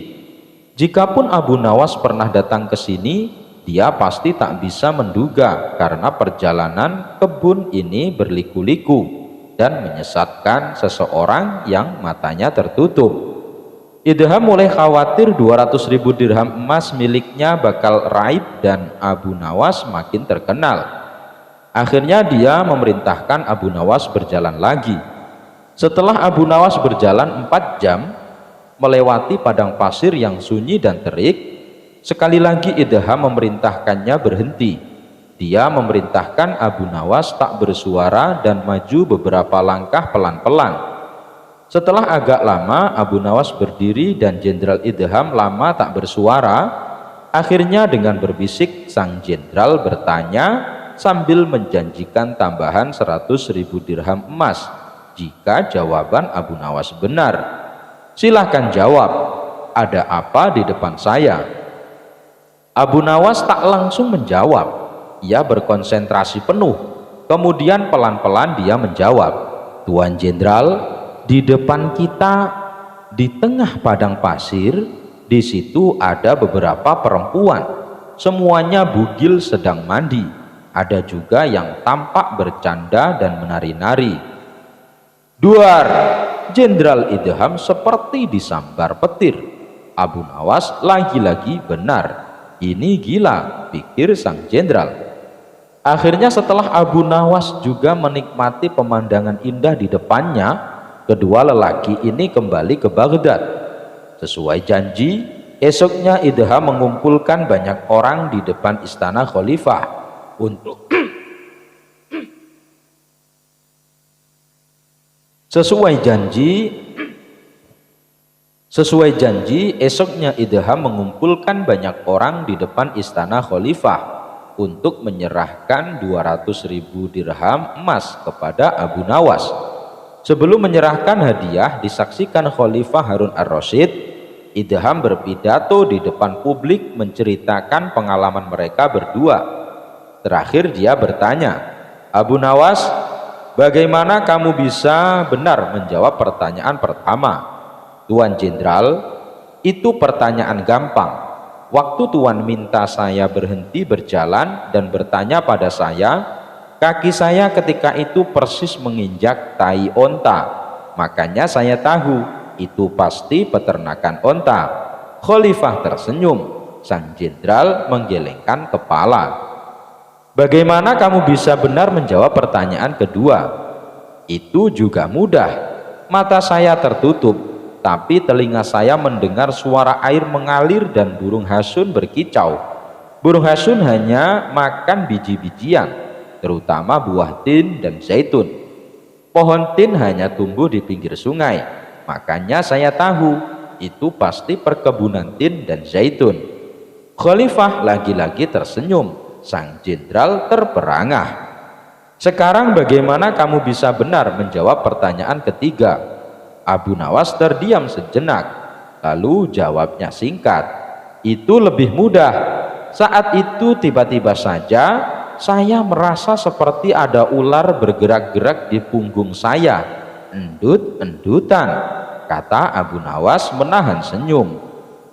Jikapun Abu Nawas pernah datang ke sini, dia pasti tak bisa menduga karena perjalanan kebun ini berliku-liku dan menyesatkan seseorang yang matanya tertutup. Idham mulai khawatir 200.000 dirham emas miliknya bakal raib dan Abu Nawas makin terkenal. Akhirnya dia memerintahkan Abu Nawas berjalan lagi. Setelah Abu Nawas berjalan 4 jam melewati padang pasir yang sunyi dan terik, sekali lagi Idham memerintahkannya berhenti. Dia memerintahkan Abu Nawas tak bersuara dan maju beberapa langkah pelan-pelan. Setelah agak lama Abu Nawas berdiri dan Jenderal Idham lama tak bersuara. Akhirnya dengan berbisik sang jenderal bertanya sambil menjanjikan tambahan 100.000 dirham emas jika jawaban Abu Nawas benar. Silahkan jawab, ada apa di depan saya? Abu Nawas tak langsung menjawab. Ia berkonsentrasi penuh. Kemudian pelan-pelan dia menjawab, Tuan Jenderal, di depan kita, di tengah padang pasir, di situ ada beberapa perempuan. Semuanya bugil sedang mandi. Ada juga yang tampak bercanda dan menari-nari. Duar! Jenderal Idham seperti disambar petir. Abu Nawas lagi-lagi benar. Ini gila, pikir sang jenderal. Akhirnya setelah Abu Nawas juga menikmati pemandangan indah di depannya, kedua lelaki ini kembali ke Baghdad. Sesuai janji, esoknya Idham mengumpulkan banyak orang di depan istana khalifah untuk Sesuai janji, esoknya Idham mengumpulkan banyak orang di depan istana khalifah untuk menyerahkan 200.000 dirham emas kepada Abu Nawas. Sebelum menyerahkan hadiah, disaksikan Khalifah Harun ar-Rasyid, Idham berpidato di depan publik menceritakan pengalaman mereka berdua. Terakhir dia bertanya, Abu Nawas, bagaimana kamu bisa benar menjawab pertanyaan pertama? Tuan Jenderal, itu pertanyaan gampang. Waktu Tuan minta saya berhenti berjalan dan bertanya pada saya, kaki saya ketika itu persis menginjak tai onta. Makanya saya tahu itu pasti peternakan onta. Khalifah tersenyum. Sang jenderal menggelengkan kepala. Bagaimana kamu bisa benar menjawab pertanyaan kedua? Itu juga mudah. Mata saya tertutup, tapi telinga saya mendengar suara air mengalir dan burung hasun berkicau. Burung hasun hanya makan biji-bijian, terutama buah tin dan zaitun. Pohon tin hanya tumbuh di pinggir sungai. Makanya saya tahu itu pasti perkebunan tin dan zaitun. Khalifah lagi-lagi tersenyum. Sang jenderal terperangah. Sekarang bagaimana kamu bisa benar menjawab pertanyaan ketiga? Abu Nawas terdiam sejenak, lalu jawabnya singkat. Itu lebih mudah. Saat itu tiba-tiba saja saya merasa seperti ada ular bergerak-gerak di punggung saya. Endut-endutan, kata Abu Nawas menahan senyum.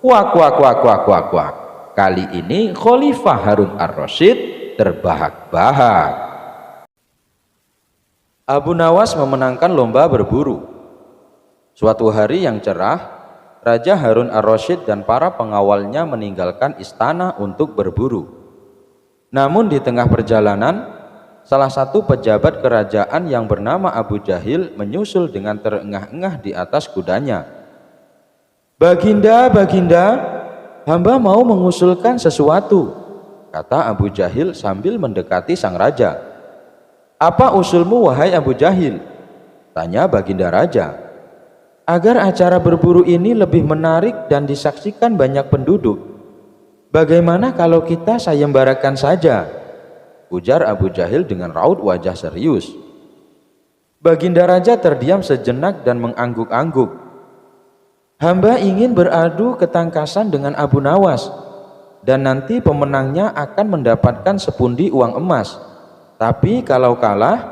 Wak wak wak wak wak wak. Kali ini Khalifah Harun ar-Rasyid terbahak-bahak. Abu Nawas memenangkan lomba berburu. Suatu hari yang cerah, Raja Harun ar-Rasyid dan para pengawalnya meninggalkan istana untuk berburu. Namun di tengah perjalanan, salah satu pejabat kerajaan yang bernama Abu Jahil menyusul dengan terengah-engah di atas kudanya. "Baginda, Baginda, hamba mau mengusulkan sesuatu," kata Abu Jahil sambil mendekati sang raja. "Apa usulmu, wahai Abu Jahil?" tanya Baginda Raja. "Agar acara berburu ini lebih menarik dan disaksikan banyak penduduk, bagaimana kalau kita sayembarakan saja?" ujar Abu Jahil dengan raut wajah serius. Baginda Raja terdiam sejenak dan mengangguk-angguk. "Hamba ingin beradu ketangkasan dengan Abu Nawas, dan nanti pemenangnya akan mendapatkan sepundi uang emas. Tapi kalau kalah,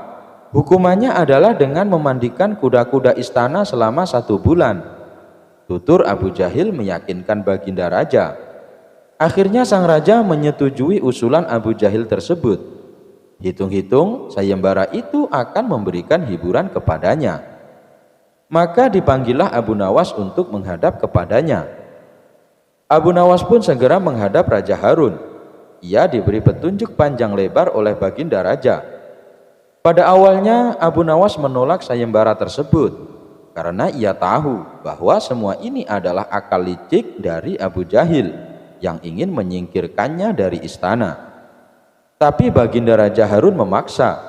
hukumannya adalah dengan memandikan kuda-kuda istana selama 1 bulan," tutur Abu Jahil meyakinkan Baginda Raja. Akhirnya sang raja menyetujui usulan Abu Jahil tersebut. Hitung-hitung sayembara itu akan memberikan hiburan kepadanya. Maka dipanggillah Abu Nawas untuk menghadap kepadanya. Abu Nawas pun segera menghadap Raja Harun. Ia diberi petunjuk panjang lebar oleh Baginda Raja. Pada awalnya Abu Nawas menolak sayembara tersebut karena ia tahu bahwa semua ini adalah akal licik dari Abu Jahil yang ingin menyingkirkannya dari istana. Tapi Baginda Raja Harun memaksa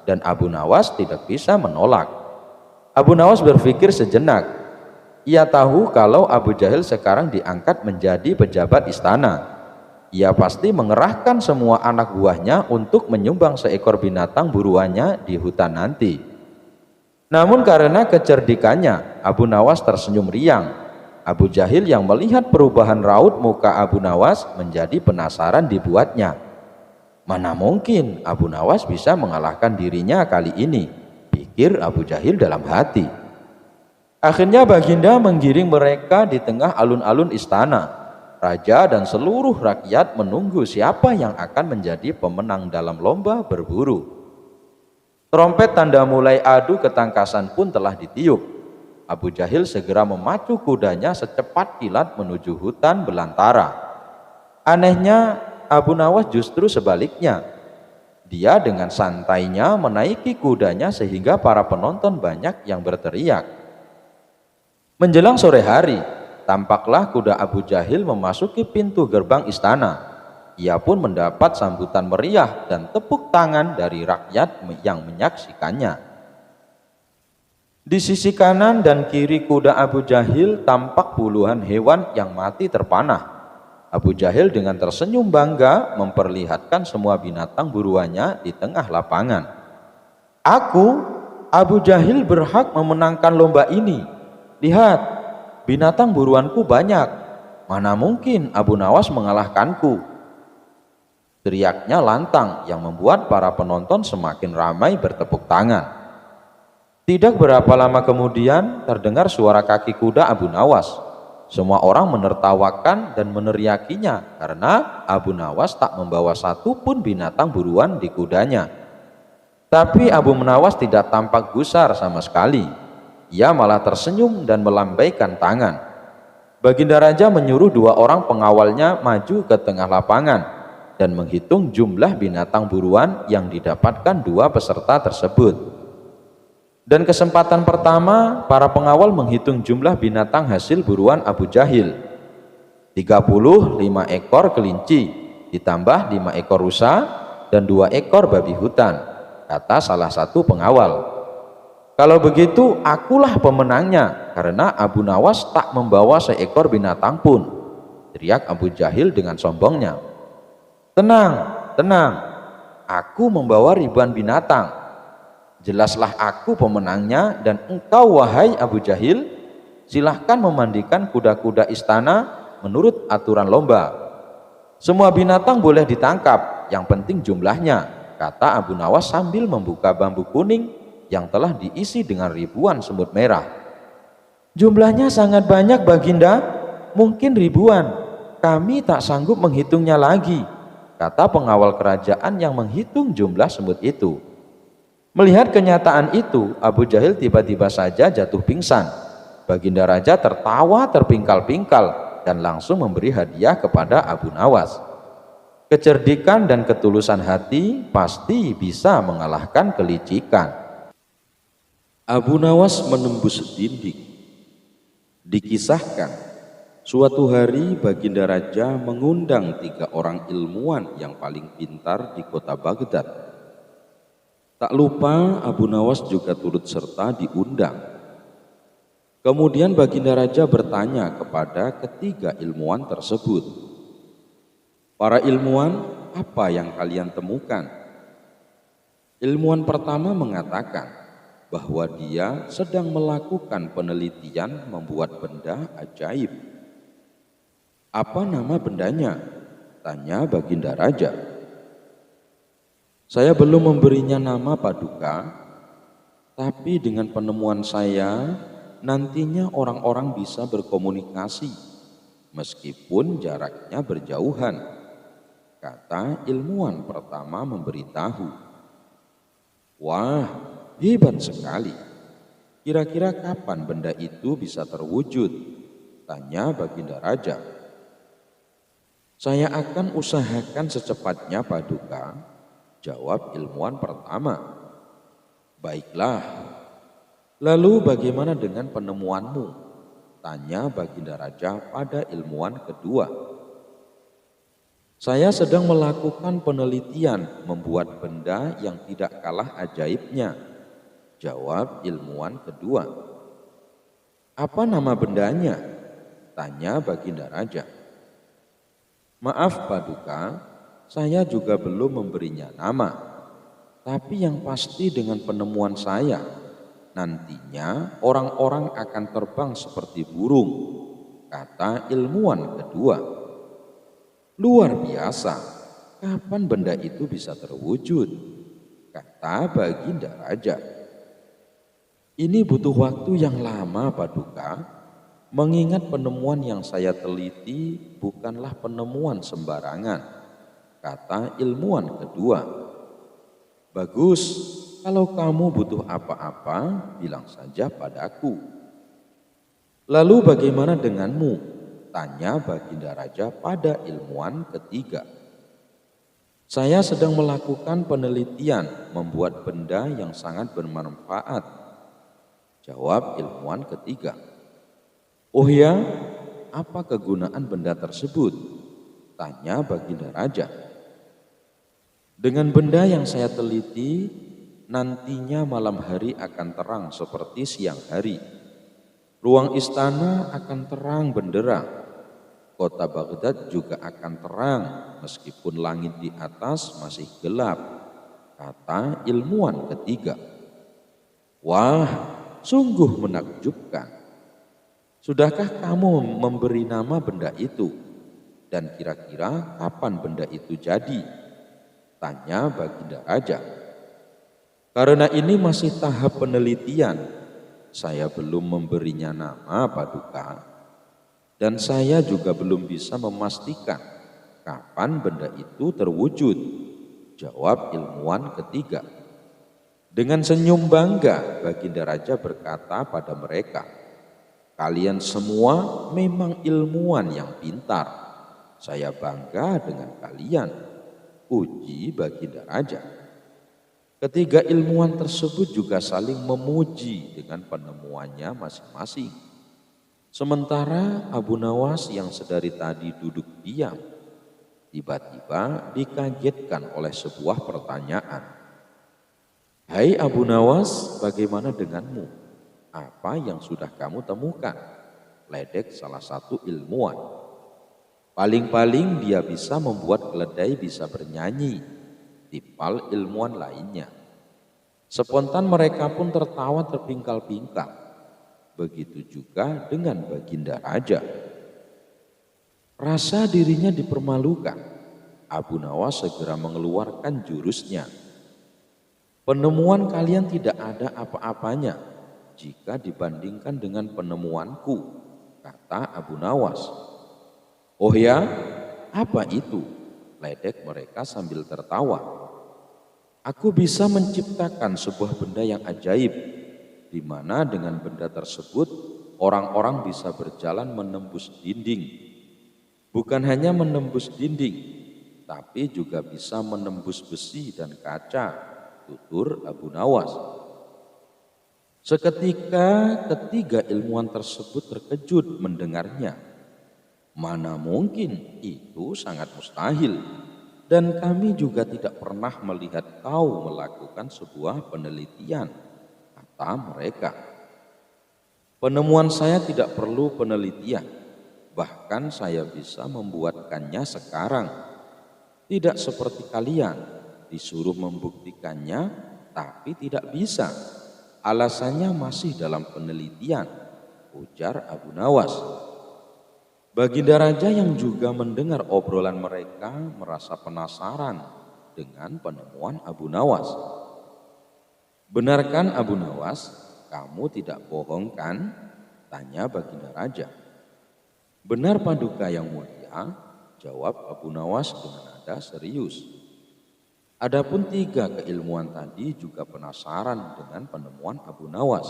dan Abu Nawas tidak bisa menolak. Abu Nawas berpikir sejenak. Ia tahu kalau Abu Jahil sekarang diangkat menjadi pejabat istana. Ia pasti mengerahkan semua anak buahnya untuk menyumbang seekor binatang buruannya di hutan nanti. Namun karena kecerdikannya, Abu Nawas tersenyum riang. Abu Jahil yang melihat perubahan raut muka Abu Nawas menjadi penasaran dibuatnya. Mana mungkin Abu Nawas bisa mengalahkan dirinya kali ini, pikir Abu Jahil dalam hati. Akhirnya Baginda menggiring mereka di tengah alun-alun istana. Raja dan seluruh rakyat menunggu siapa yang akan menjadi pemenang dalam lomba berburu. Trompet tanda mulai adu ketangkasan pun telah ditiup. Abu Jahil segera memacu kudanya secepat kilat menuju hutan belantara. Anehnya, Abu Nawas justru sebaliknya. Dia dengan santainya menaiki kudanya sehingga para penonton banyak yang berteriak. Menjelang sore hari, tampaklah kuda Abu Jahil memasuki pintu gerbang istana. Ia pun mendapat sambutan meriah dan tepuk tangan dari rakyat yang menyaksikannya. Di sisi kanan dan kiri kuda Abu Jahil tampak puluhan hewan yang mati terpanah. Abu Jahil dengan tersenyum bangga memperlihatkan semua binatang buruannya di tengah lapangan. "Aku, Abu Jahil, berhak memenangkan lomba ini. Lihat, binatang buruanku banyak. Mana mungkin Abu Nawas mengalahkanku?" teriaknya lantang yang membuat para penonton semakin ramai bertepuk tangan. Tidak berapa lama kemudian terdengar suara kaki kuda Abu Nawas. Semua orang menertawakan dan meneriakinya karena Abu Nawas tak membawa satu pun binatang buruan di kudanya. Tapi Abu Nawas tidak tampak gusar sama sekali. Ia malah tersenyum dan melambaikan tangan. Baginda Raja menyuruh 2 orang pengawalnya maju ke tengah lapangan dan menghitung jumlah binatang buruan yang didapatkan 2 peserta tersebut. Dan kesempatan pertama, para pengawal menghitung jumlah binatang hasil buruan Abu Jahil. 35 ekor kelinci, ditambah 5 ekor rusa dan 2 ekor babi hutan, kata salah satu pengawal. "Kalau begitu, akulah pemenangnya, karena Abu Nawas tak membawa seekor binatang pun," teriak Abu Jahil dengan sombongnya. "Tenang, tenang. aku membawa ribuan binatang. Jelaslah aku pemenangnya, dan engkau wahai Abu Jahil, silahkan memandikan kuda-kuda istana menurut aturan lomba. Semua binatang boleh ditangkap, yang penting jumlahnya, kata Abu Nawas sambil membuka bambu kuning yang telah diisi dengan ribuan semut merah. Jumlahnya sangat banyak Baginda, mungkin ribuan. Kami tak sanggup menghitungnya lagi, kata pengawal kerajaan yang menghitung jumlah semut itu. Melihat kenyataan itu, Abu Jahil tiba-tiba saja jatuh pingsan. Baginda Raja tertawa terpingkal-pingkal dan langsung memberi hadiah kepada Abu Nawas. Kecerdikan dan ketulusan hati pasti bisa mengalahkan kelicikan. Abu Nawas menembus dinding. Dikisahkan, suatu hari Baginda Raja mengundang 3 orang ilmuwan yang paling pintar di kota Baghdad. Tak lupa Abu Nawas juga turut serta diundang. Kemudian Baginda Raja bertanya kepada ketiga ilmuwan tersebut, "Para ilmuwan, apa yang kalian temukan?" Ilmuwan pertama mengatakan bahwa dia sedang melakukan penelitian membuat benda ajaib. "Apa nama bendanya?" tanya Baginda Raja. "Saya belum memberinya nama Paduka, tapi dengan penemuan saya, nantinya orang-orang bisa berkomunikasi meskipun jaraknya berjauhan," kata ilmuwan pertama memberitahu. "Wah, hebat sekali. Kira-kira kapan benda itu bisa terwujud?" tanya Baginda Raja. "Saya akan usahakan secepatnya Paduka," jawab ilmuwan pertama. "Baiklah, lalu bagaimana dengan penemuanmu?" tanya Baginda Raja pada ilmuwan kedua. "Saya sedang melakukan penelitian membuat benda yang tidak kalah ajaibnya," jawab ilmuwan kedua. "Apa nama bendanya?" tanya Baginda Raja. "Maaf Paduka, saya juga belum memberinya nama, tapi yang pasti dengan penemuan saya, nantinya orang-orang akan terbang seperti burung," kata ilmuwan kedua. "Luar biasa, kapan benda itu bisa terwujud?" kata Baginda Raja. "Ini butuh waktu yang lama Paduka, mengingat penemuan yang saya teliti bukanlah penemuan sembarangan," kata ilmuwan kedua. "Bagus, kalau kamu butuh apa-apa, bilang saja padaku." "Lalu bagaimana denganmu?" tanya Baginda Raja pada ilmuwan ketiga. "Saya sedang melakukan penelitian membuat benda yang sangat bermanfaat," jawab ilmuwan ketiga. "Oh ya, apa kegunaan benda tersebut?" tanya Baginda Raja. "Dengan benda yang saya teliti, nantinya malam hari akan terang seperti siang hari. Ruang istana akan terang benderang. Kota Baghdad juga akan terang meskipun langit di atas masih gelap," kata ilmuwan ketiga. "Wah, sungguh menakjubkan. Sudahkah kamu memberi nama benda itu? Dan kira-kira kapan benda itu jadi?" tanya Baginda Raja. "Karena ini masih tahap penelitian, saya belum memberinya nama Paduka, dan saya juga belum bisa memastikan kapan benda itu terwujud," jawab ilmuwan ketiga. Dengan senyum bangga, Baginda Raja berkata pada mereka, "Kalian semua memang ilmuwan yang pintar. Saya bangga dengan kalian," uji Baginda Raja. Ketiga ilmuwan tersebut juga saling memuji dengan penemuannya masing-masing. Sementara Abu Nawas yang sedari tadi duduk diam, tiba-tiba dikagetkan oleh sebuah pertanyaan. "Hai Abu Nawas, bagaimana denganmu? Apa yang sudah kamu temukan?" ledek salah satu ilmuwan. "Paling-paling dia bisa membuat keledai bisa bernyanyi," tipal ilmuwan lainnya. Spontan mereka pun tertawa terpingkal-pingkal. Begitu juga dengan Baginda Raja. Rasa dirinya dipermalukan, Abu Nawas segera mengeluarkan jurusnya. Penemuan kalian tidak ada apa-apanya jika dibandingkan dengan penemuanku, kata Abu Nawas. Oh ya, apa itu? Ledek mereka sambil tertawa. Aku bisa menciptakan sebuah benda yang ajaib, di mana dengan benda tersebut orang-orang bisa berjalan menembus dinding. Bukan hanya menembus dinding, tapi juga bisa menembus besi dan kaca, tutur Abu Nawas. Seketika ketiga ilmuwan tersebut terkejut mendengarnya. Mana mungkin, itu sangat mustahil. Dan kami juga tidak pernah melihat kau melakukan sebuah penelitian, kata mereka. Penemuan saya tidak perlu penelitian, bahkan saya bisa membuatkannya sekarang. Tidak seperti kalian, disuruh membuktikannya tapi tidak bisa. Alasannya masih dalam penelitian, ujar Abu Nawas. Baginda Raja yang juga mendengar obrolan mereka merasa penasaran dengan penemuan Abu Nawas. Benarkan Abu Nawas, kamu tidak bohong kan? Tanya Baginda Raja. Benar Paduka yang mulia, jawab Abu Nawas dengan nada serius. Adapun tiga keilmuan tadi juga penasaran dengan penemuan Abu Nawas.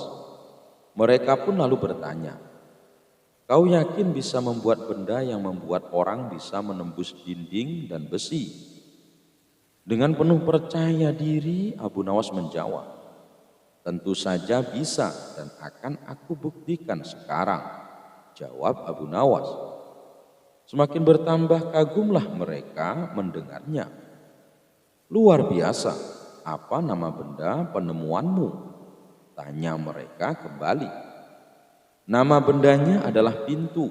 Mereka pun lalu bertanya, kau yakin bisa membuat benda yang membuat orang bisa menembus dinding dan besi? Dengan penuh percaya diri, Abu Nawas menjawab, tentu saja bisa dan akan aku buktikan sekarang, jawab Abu Nawas. Semakin bertambah kagumlah mereka mendengarnya. Luar biasa, apa nama benda penemuanmu? Tanya mereka kembali. Nama bendanya adalah pintu,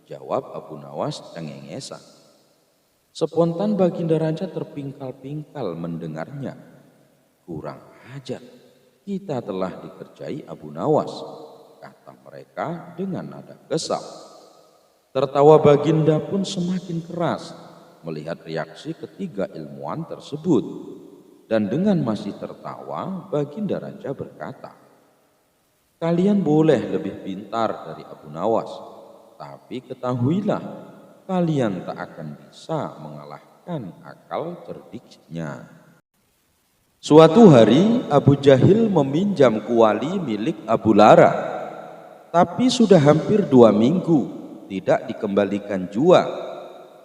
jawab Abu Nawas cengengesan. Spontan Baginda Raja terpingkal-pingkal mendengarnya. Kurang ajar, kita telah dikerjai Abu Nawas, kata mereka dengan nada kesal. Tertawa Baginda pun semakin keras melihat reaksi ketiga ilmuwan tersebut. Dan dengan masih tertawa, Baginda Raja berkata, kalian boleh lebih pintar dari Abu Nawas, tapi ketahuilah, kalian tak akan bisa mengalahkan akal cerdiknya. Suatu hari Abu Jahil meminjam kuali milik Abu Lara, tapi sudah hampir 2 minggu tidak dikembalikan jua.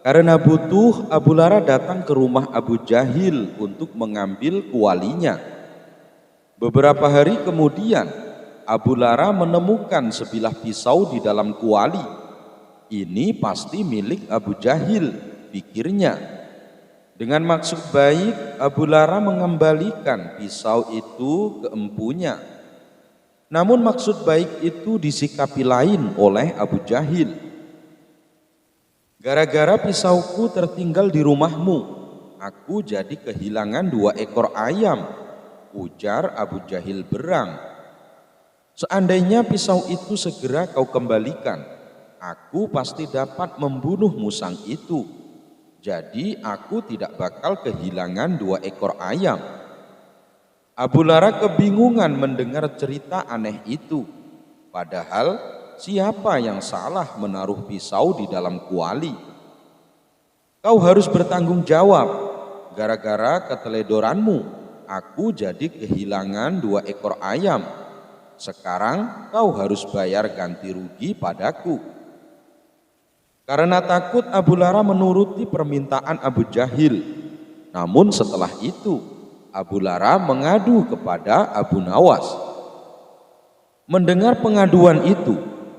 Karena butuh, Abu Lara datang ke rumah Abu Jahil untuk mengambil kualinya. Beberapa hari kemudian Abu Lara menemukan sebilah pisau di dalam kuali. Ini pasti milik Abu Jahil, pikirnya. Dengan maksud baik, Abu Lara mengembalikan pisau itu ke empunya. Namun maksud baik itu disikapi lain oleh Abu Jahil. Gara-gara pisauku tertinggal di rumahmu, aku jadi kehilangan 2 ekor ayam, ujar Abu Jahil berang. Seandainya pisau itu segera kau kembalikan, aku pasti dapat membunuh musang itu. Jadi aku tidak bakal kehilangan 2 ekor ayam. Abu Lara kebingungan mendengar cerita aneh itu. Padahal siapa yang salah menaruh pisau di dalam kuali? Kau harus bertanggung jawab. Gara-gara keteledoranmu, aku jadi kehilangan 2 ekor ayam. Sekarang kau harus bayar ganti rugi padaku. Karena takut, Abu Lara menuruti permintaan Abu Jahil. Namun setelah itu Abu Lara mengadu kepada Abu Nawas. Mendengar pengaduan itu,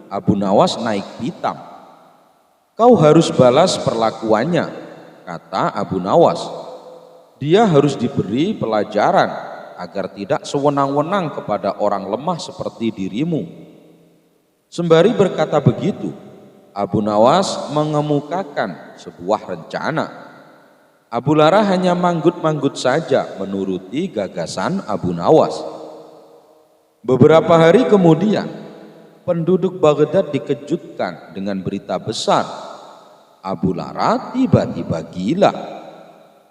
Abu Nawas naik pitam. Kau harus balas perlakuannya, kata Abu Nawas. Dia harus diberi pelajaran agar tidak sewenang-wenang kepada orang lemah seperti dirimu. Sembari berkata begitu, Abu Nawas mengemukakan sebuah rencana. Abu Lara hanya manggut-manggut saja menuruti gagasan Abu Nawas. Beberapa hari kemudian, penduduk Baghdad dikejutkan dengan berita besar. Abu Lara tiba-tiba gila.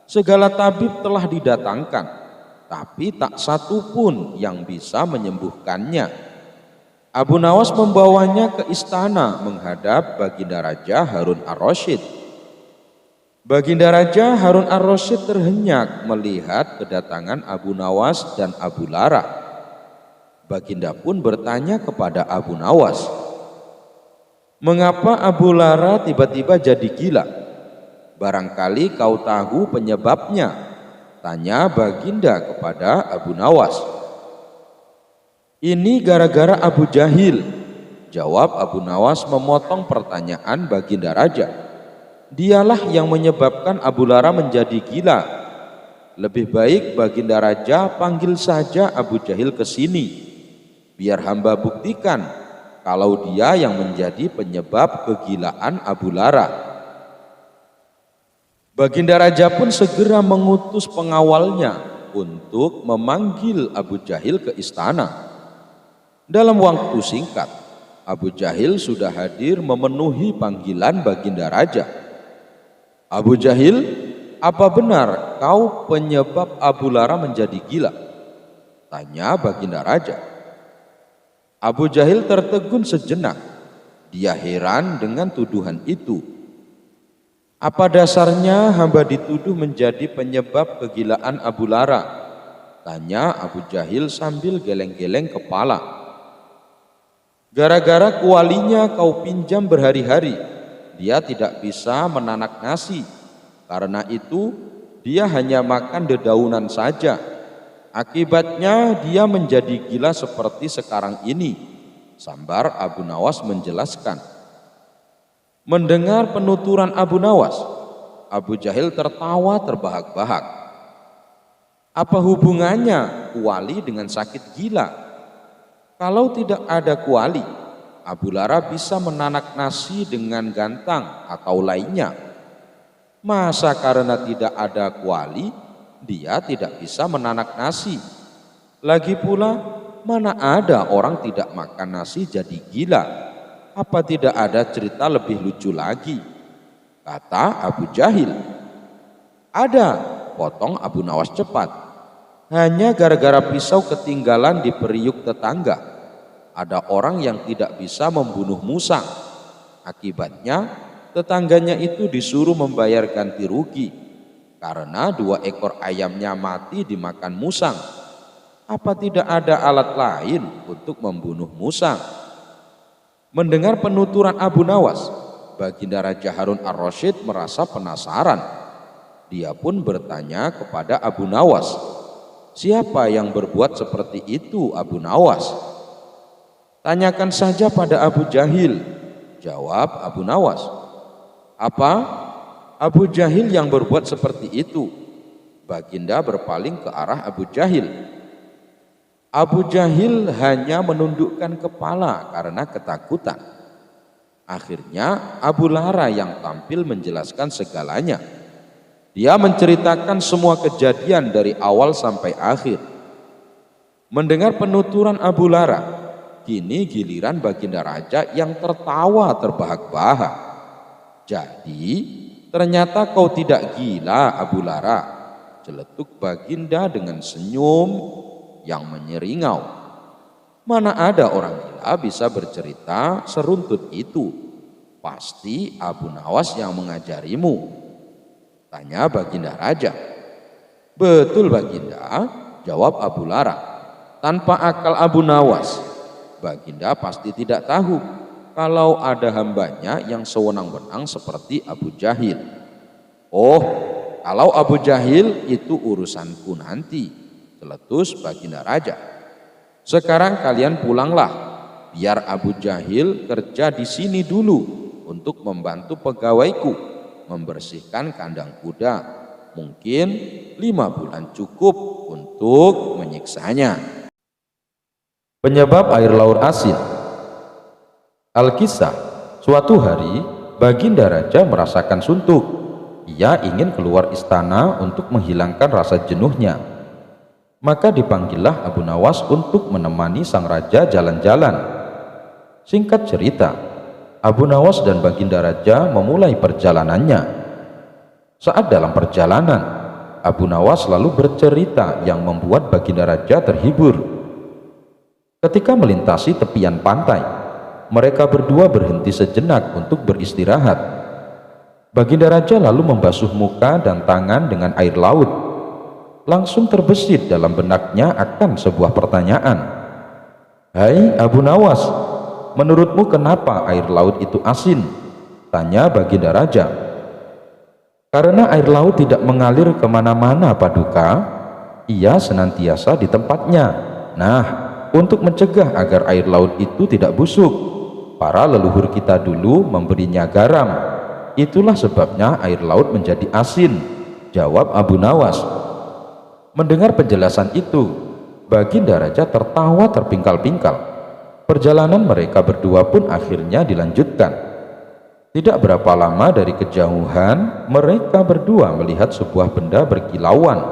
Segala tabib telah didatangkan, tapi tak satu pun yang bisa menyembuhkannya. Abu Nawas membawanya ke istana menghadap Baginda Raja Harun ar-Rasyid. Baginda Raja Harun ar-Rasyid terhenyak melihat kedatangan Abu Nawas dan Abu Lara. Baginda pun bertanya kepada Abu Nawas, "Mengapa Abu Lara tiba-tiba jadi gila? Barangkali kau tahu penyebabnya," tanya Baginda kepada Abu Nawas. "Ini gara-gara Abu Jahil," jawab Abu Nawas memotong pertanyaan Baginda Raja. "Dialah yang menyebabkan Abu Lara menjadi gila. Lebih baik Baginda Raja panggil saja Abu Jahil ke sini, biar hamba buktikan kalau dia yang menjadi penyebab kegilaan Abu Lara." Baginda Raja pun segera mengutus pengawalnya untuk memanggil Abu Jahil ke istana. Dalam waktu singkat, Abu Jahil sudah hadir memenuhi panggilan Baginda Raja. "Abu Jahil, apa benar kau penyebab Abu Lara menjadi gila?" tanya Baginda Raja. Abu Jahil tertegun sejenak. Dia heran dengan tuduhan itu. "Apa dasarnya hamba dituduh menjadi penyebab kegilaan Abu Lara?" tanya Abu Jahil sambil geleng-geleng kepala. "Gara-gara kualinya kau pinjam berhari-hari, dia tidak bisa menanak nasi. Karena itu dia hanya makan dedaunan saja. Akibatnya dia menjadi gila seperti sekarang ini," sambar Abu Nawas menjelaskan. Mendengar penuturan Abu Nawas, Abu Jahil tertawa terbahak-bahak. "Apa hubungannya kuali dengan sakit gila? Kalau tidak ada kuali, Abu Lara bisa menanak nasi dengan gantang atau lainnya. Masa karena tidak ada kuali, dia tidak bisa menanak nasi? Lagi pula, mana ada orang tidak makan nasi jadi gila? Apa tidak ada cerita lebih lucu lagi?" kata Abu Jahil. "Ada," potong Abu Nawas cepat. "Hanya gara-gara pisau ketinggalan di periuk tetangga. Ada orang yang tidak bisa membunuh musang. Akibatnya tetangganya itu disuruh membayar ganti rugi karena 2 ekor ayamnya mati dimakan musang. Apa tidak ada alat lain untuk membunuh musang?" Mendengar penuturan Abu Nawas, Baginda Raja Harun ar-Rasyid merasa penasaran. Dia pun bertanya kepada Abu Nawas, "Siapa yang berbuat seperti itu, Abu Nawas?" "Tanyakan saja pada Abu Jahil," jawab Abu Nawas. "Apa? Abu Jahil yang berbuat seperti itu?" Baginda berpaling ke arah Abu Jahil. Abu Jahil hanya menundukkan kepala karena ketakutan. Akhirnya Abu Lara yang tampil menjelaskan segalanya. Dia menceritakan semua kejadian dari awal sampai akhir. Mendengar penuturan Abu Lara, kini giliran Baginda Raja yang tertawa terbahak-bahak. "Jadi ternyata kau tidak gila, Abu Lara," celetuk Baginda dengan senyum yang menyeringai. "Mana ada orang gila bisa bercerita seruntut itu? Pasti Abu Nawas yang mengajarimu," tanya Baginda Raja. "Betul Baginda," jawab Abu Lara. "Tanpa akal Abu Nawas, Baginda pasti tidak tahu kalau ada hambanya yang sewenang-wenang seperti Abu Jahil." "Oh, kalau Abu Jahil itu urusanku nanti," celetus Baginda Raja. "Sekarang kalian pulanglah, biar Abu Jahil kerja di sini dulu untuk membantu pegawaiku membersihkan kandang kuda. Mungkin 5 bulan cukup untuk menyiksanya." Penyebab air laut asin. Alkisah, suatu hari Baginda Raja merasakan suntuk. Ia ingin keluar istana untuk menghilangkan rasa jenuhnya. Maka dipanggillah Abu Nawas untuk menemani sang raja jalan-jalan. Singkat cerita, Abu Nawas dan Baginda Raja memulai perjalanannya. Saat dalam perjalanan, Abu Nawas lalu bercerita yang membuat Baginda Raja terhibur. Ketika melintasi tepian pantai, mereka berdua berhenti sejenak untuk beristirahat. Baginda Raja lalu membasuh muka dan tangan dengan air laut. Langsung terbesit dalam benaknya akan sebuah pertanyaan. "Hai Abu Nawas, menurutmu kenapa air laut itu asin?" tanya Baginda Raja. "Karena air laut tidak mengalir kemana-mana, Paduka. Ia senantiasa di tempatnya. Nah, untuk mencegah agar air laut itu tidak busuk, para leluhur kita dulu memberinya garam. Itulah sebabnya air laut menjadi asin," jawab Abu Nawas. Mendengar penjelasan itu, Baginda Raja tertawa terpingkal-pingkal. Perjalanan mereka berdua pun akhirnya dilanjutkan. Tidak berapa lama dari kejauhan, mereka berdua melihat sebuah benda berkilauan.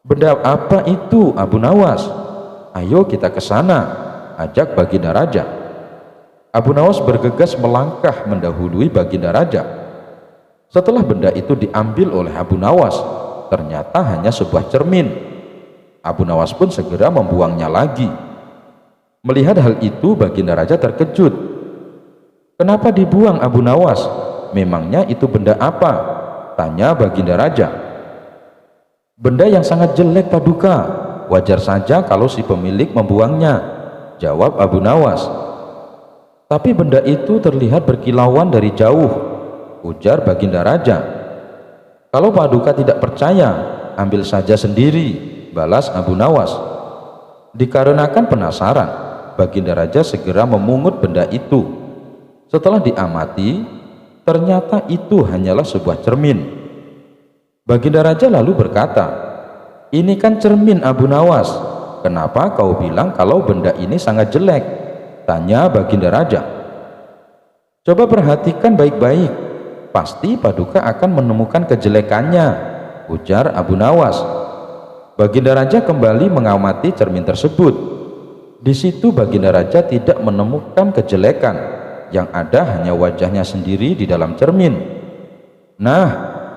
"Benda apa itu, Abu Nawas? Ayo kita ke sana," ajak Baginda Raja. Abu Nawas bergegas melangkah mendahului Baginda Raja. Setelah benda itu diambil oleh Abu Nawas, ternyata hanya sebuah cermin. Abu Nawas pun segera membuangnya lagi. Melihat hal itu, Baginda Raja terkejut. "Kenapa dibuang, Abu Nawas? Memangnya itu benda apa?" tanya Baginda Raja. "Benda yang sangat jelek, Paduka. Wajar saja kalau si pemilik membuangnya," jawab Abu Nawas. "Tapi benda itu terlihat berkilauan dari jauh," ujar Baginda Raja. "Kalau Paduka tidak percaya, ambil saja sendiri," balas Abu Nawas. Dikarenakan penasaran, Baginda Raja segera memungut benda itu. Setelah diamati, ternyata itu hanyalah sebuah cermin. Baginda Raja lalu berkata, "Ini kan cermin, Abu Nawas. Kenapa kau bilang kalau benda ini sangat jelek?" tanya Baginda Raja. "Coba perhatikan baik-baik. Pasti Paduka akan menemukan kejelekannya," ujar Abu Nawas. Baginda Raja kembali mengamati cermin tersebut. Di situ Baginda Raja tidak menemukan kejelekan, yang ada hanya wajahnya sendiri di dalam cermin. "Nah,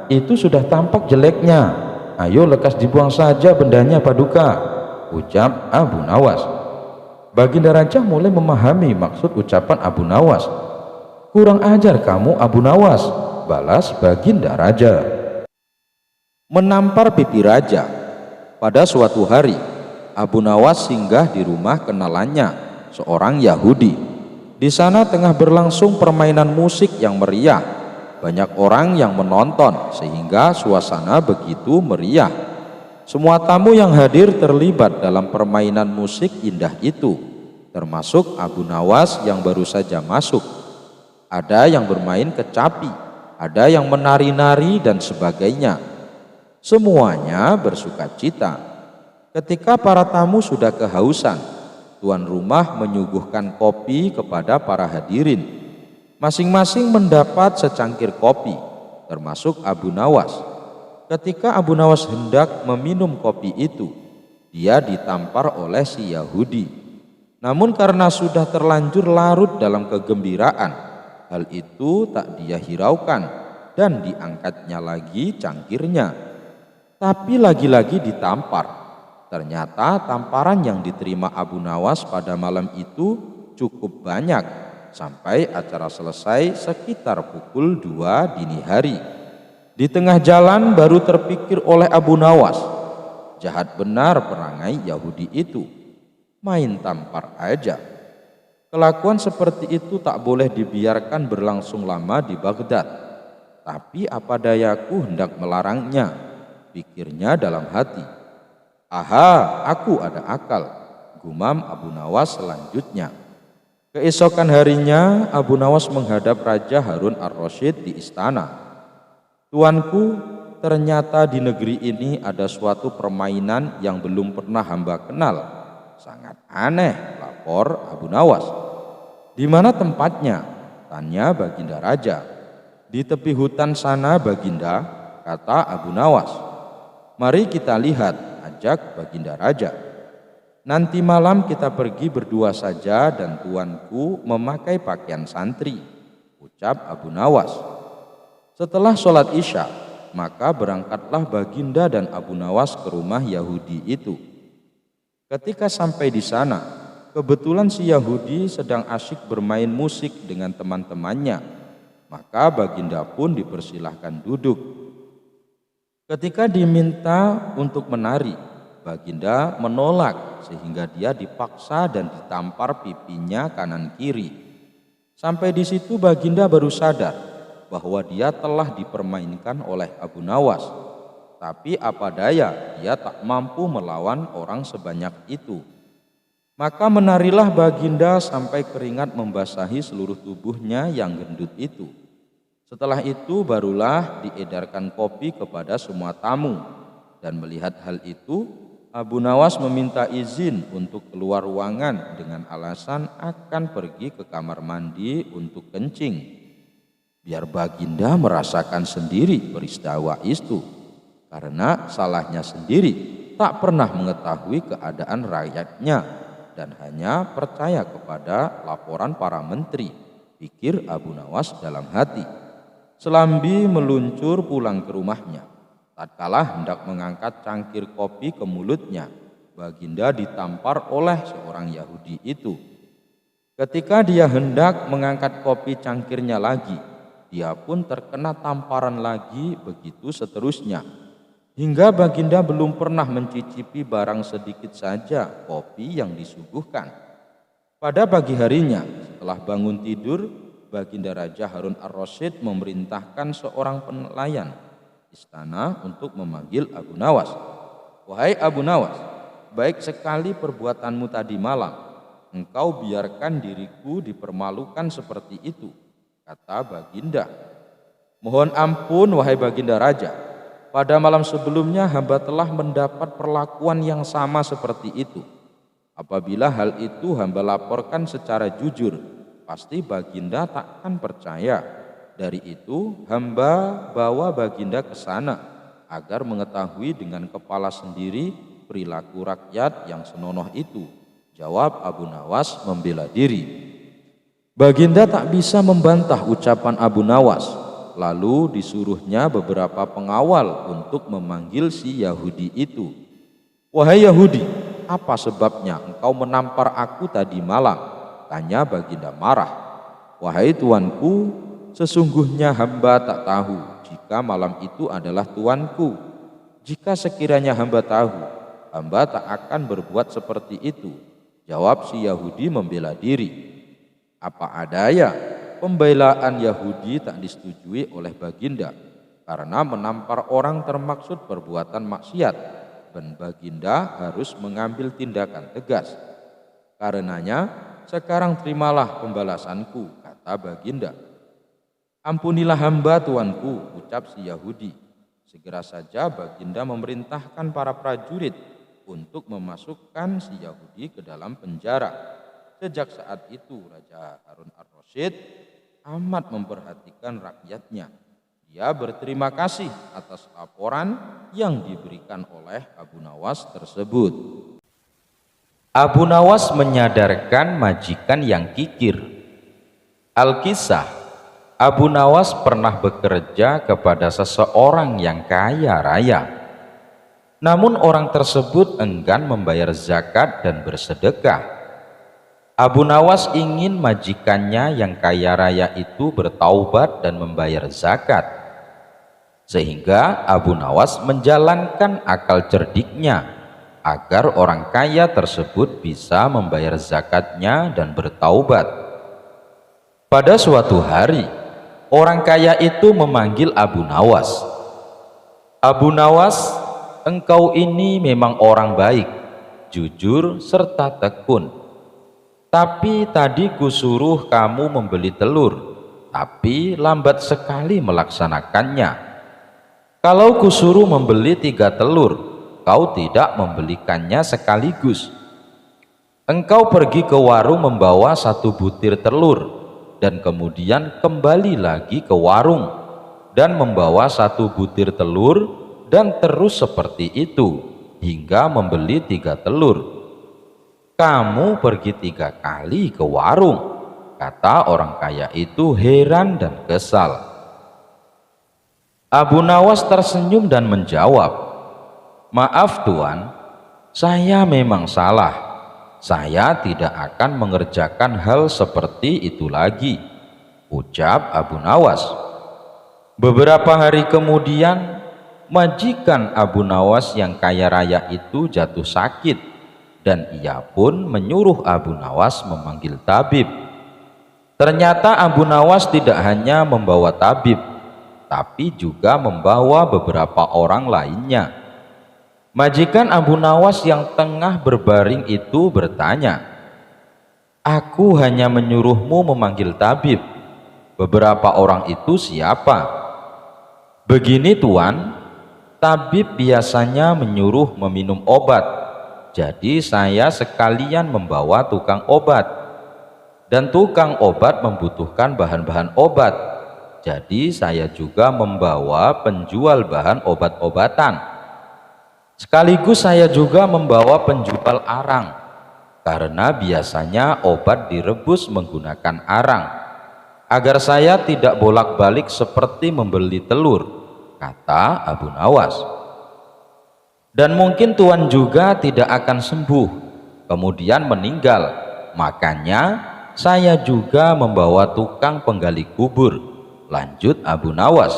itu sudah tampak jeleknya. Ayo lekas dibuang saja bendanya, Paduka," ucap Abu Nawas. Baginda Raja mulai memahami maksud ucapan Abu Nawas. "Kurang ajar kamu, Abu Nawas," balas Baginda Raja. Menampar pipi raja. Pada suatu hari, Abu Nawas singgah di rumah kenalannya, seorang Yahudi. Di sana tengah berlangsung permainan musik yang meriah. Banyak orang yang menonton sehingga suasana begitu meriah. Semua tamu yang hadir terlibat dalam permainan musik indah itu, termasuk Abu Nawas yang baru saja masuk. Ada yang bermain kecapi, ada yang menari-nari dan sebagainya. Semuanya bersuka cita. Ketika para tamu sudah kehausan, tuan rumah menyuguhkan kopi kepada para hadirin. Masing-masing mendapat secangkir kopi, termasuk Abu Nawas. Ketika Abu Nawas hendak meminum kopi itu, dia ditampar oleh si Yahudi. Namun karena sudah terlanjur larut dalam kegembiraan, hal itu tak dia hiraukan dan diangkatnya lagi cangkirnya. Tapi lagi-lagi ditampar. Ternyata tamparan yang diterima Abu Nawas pada malam itu cukup banyak, sampai acara selesai sekitar pukul 2 dini hari. Di tengah jalan baru terpikir oleh Abu Nawas, jahat benar perangai Yahudi itu, main tampar aja. Kelakuan seperti itu tak boleh dibiarkan berlangsung lama di Baghdad. Tapi apa dayaku hendak melarangnya, pikirnya dalam hati. "Aha, aku ada akal," gumam Abu Nawas selanjutnya. Keesokan harinya, Abu Nawas menghadap Raja Harun ar-Rasyid di istana. "Tuanku, ternyata di negeri ini ada suatu permainan yang belum pernah hamba kenal. Sangat aneh," lapor Abu Nawas. "Di mana tempatnya?" tanya Baginda Raja. Di tepi hutan sana Baginda, kata Abu Nawas. Mari kita lihat, ajak Baginda Raja. Nanti malam kita pergi berdua saja dan tuanku memakai pakaian santri, ucap Abu Nawas. Setelah sholat Isya, maka berangkatlah Baginda dan Abu Nawas ke rumah Yahudi itu. Ketika sampai di sana, kebetulan si Yahudi sedang asyik bermain musik dengan teman-temannya, maka Baginda pun dipersilahkan duduk. Ketika diminta untuk menari, Baginda menolak sehingga dia dipaksa dan ditampar pipinya kanan kiri. Sampai di situ Baginda baru sadar bahwa dia telah dipermainkan oleh Abu Nawas. Tapi apa daya, dia tak mampu melawan orang sebanyak itu. Maka menarilah Baginda sampai keringat membasahi seluruh tubuhnya yang gendut itu. Setelah itu barulah diedarkan kopi kepada semua tamu. Dan melihat hal itu, Abu Nawas meminta izin untuk keluar ruangan dengan alasan akan pergi ke kamar mandi untuk kencing. Biar Baginda merasakan sendiri peristiwa itu, karena salahnya sendiri tak pernah mengetahui keadaan rakyatnya dan hanya percaya kepada laporan para menteri, pikir Abu Nawas dalam hati. Selambi meluncur pulang ke rumahnya. Tatkala hendak mengangkat cangkir kopi ke mulutnya, Baginda ditampar oleh seorang Yahudi itu. Ketika dia hendak mengangkat kopi cangkirnya lagi, dia pun terkena tamparan lagi, begitu seterusnya. Hingga Baginda belum pernah mencicipi barang sedikit saja kopi yang disuguhkan. Pada pagi harinya, setelah bangun tidur, Baginda Raja Harun ar-Rasyid memerintahkan seorang pelayan istana untuk memanggil Abu Nawas. Wahai Abu Nawas, baik sekali perbuatanmu tadi malam. Engkau biarkan diriku dipermalukan seperti itu, kata Baginda. Mohon ampun wahai Baginda Raja, pada malam sebelumnya hamba telah mendapat perlakuan yang sama seperti itu. Apabila hal itu hamba laporkan secara jujur, pasti Baginda takkan percaya. Dari itu hamba bawa Baginda ke sana agar mengetahui dengan kepala sendiri perilaku rakyat yang senonoh itu, jawab Abu Nawas membela diri. Baginda tak bisa membantah ucapan Abu Nawas, lalu disuruhnya beberapa pengawal untuk memanggil si Yahudi itu. Wahai Yahudi, apa sebabnya engkau menampar aku tadi malam? Tanya Baginda marah. Wahai tuanku, sesungguhnya hamba tak tahu jika malam itu adalah tuanku. Jika sekiranya hamba tahu, hamba tak akan berbuat seperti itu, jawab si Yahudi membela diri. Apa adanya, pembelaan Yahudi tak disetujui oleh Baginda karena menampar orang termaksud perbuatan maksiat dan Baginda harus mengambil tindakan tegas. Karenanya, sekarang terimalah pembalasanku, kata Baginda. Ampunilah hamba tuanku, ucap si Yahudi. Segera saja Baginda memerintahkan para prajurit untuk memasukkan si Yahudi ke dalam penjara. Sejak saat itu Raja Harun ar-Rasyid amat memperhatikan rakyatnya. Dia berterima kasih atas laporan yang diberikan oleh Abu Nawas tersebut. Abu Nawas menyadarkan majikan yang kikir. Al-Kisah, Abu Nawas pernah bekerja kepada seseorang yang kaya raya. Namun orang tersebut enggan membayar zakat dan bersedekah. Abu Nawas ingin majikannya yang kaya raya itu bertaubat dan membayar zakat. Sehingga Abu Nawas menjalankan akal cerdiknya agar orang kaya tersebut bisa membayar zakatnya dan bertaubat. Pada suatu hari, orang kaya itu memanggil Abu Nawas. Abu Nawas, engkau ini memang orang baik, jujur serta tekun. Tapi tadi kusuruh kamu membeli telur, tapi lambat sekali melaksanakannya. Kalau kusuruh membeli 3 telur, kau tidak membelikannya sekaligus. Engkau pergi ke warung membawa 1 butir telur, dan kemudian kembali lagi ke warung dan membawa 1 butir telur dan terus seperti itu hingga membeli 3 telur. "Kamu pergi 3 kali ke warung," kata orang kaya itu heran dan kesal. Abu Nawas tersenyum dan menjawab, "Maaf Tuan, saya memang salah. Saya tidak akan mengerjakan hal seperti itu lagi," ucap Abu Nawas. Beberapa hari kemudian, majikan Abu Nawas yang kaya raya itu jatuh sakit, dan ia pun menyuruh Abu Nawas memanggil tabib. Ternyata Abu Nawas tidak hanya membawa tabib, tapi juga membawa beberapa orang lainnya. Majikan Abu Nawas yang tengah berbaring itu bertanya, "Aku hanya menyuruhmu memanggil tabib. Beberapa orang itu siapa?" "Begini Tuan, tabib biasanya menyuruh meminum obat, jadi saya sekalian membawa tukang obat. Dan tukang obat membutuhkan bahan-bahan obat, jadi saya juga membawa penjual bahan obat-obatan. Sekaligus saya juga membawa penjual arang, karena biasanya obat direbus menggunakan arang, agar saya tidak bolak-balik seperti membeli telur," kata Abu Nawas. "Dan mungkin Tuan juga tidak akan sembuh, kemudian meninggal, makanya saya juga membawa tukang penggali kubur," lanjut Abu Nawas.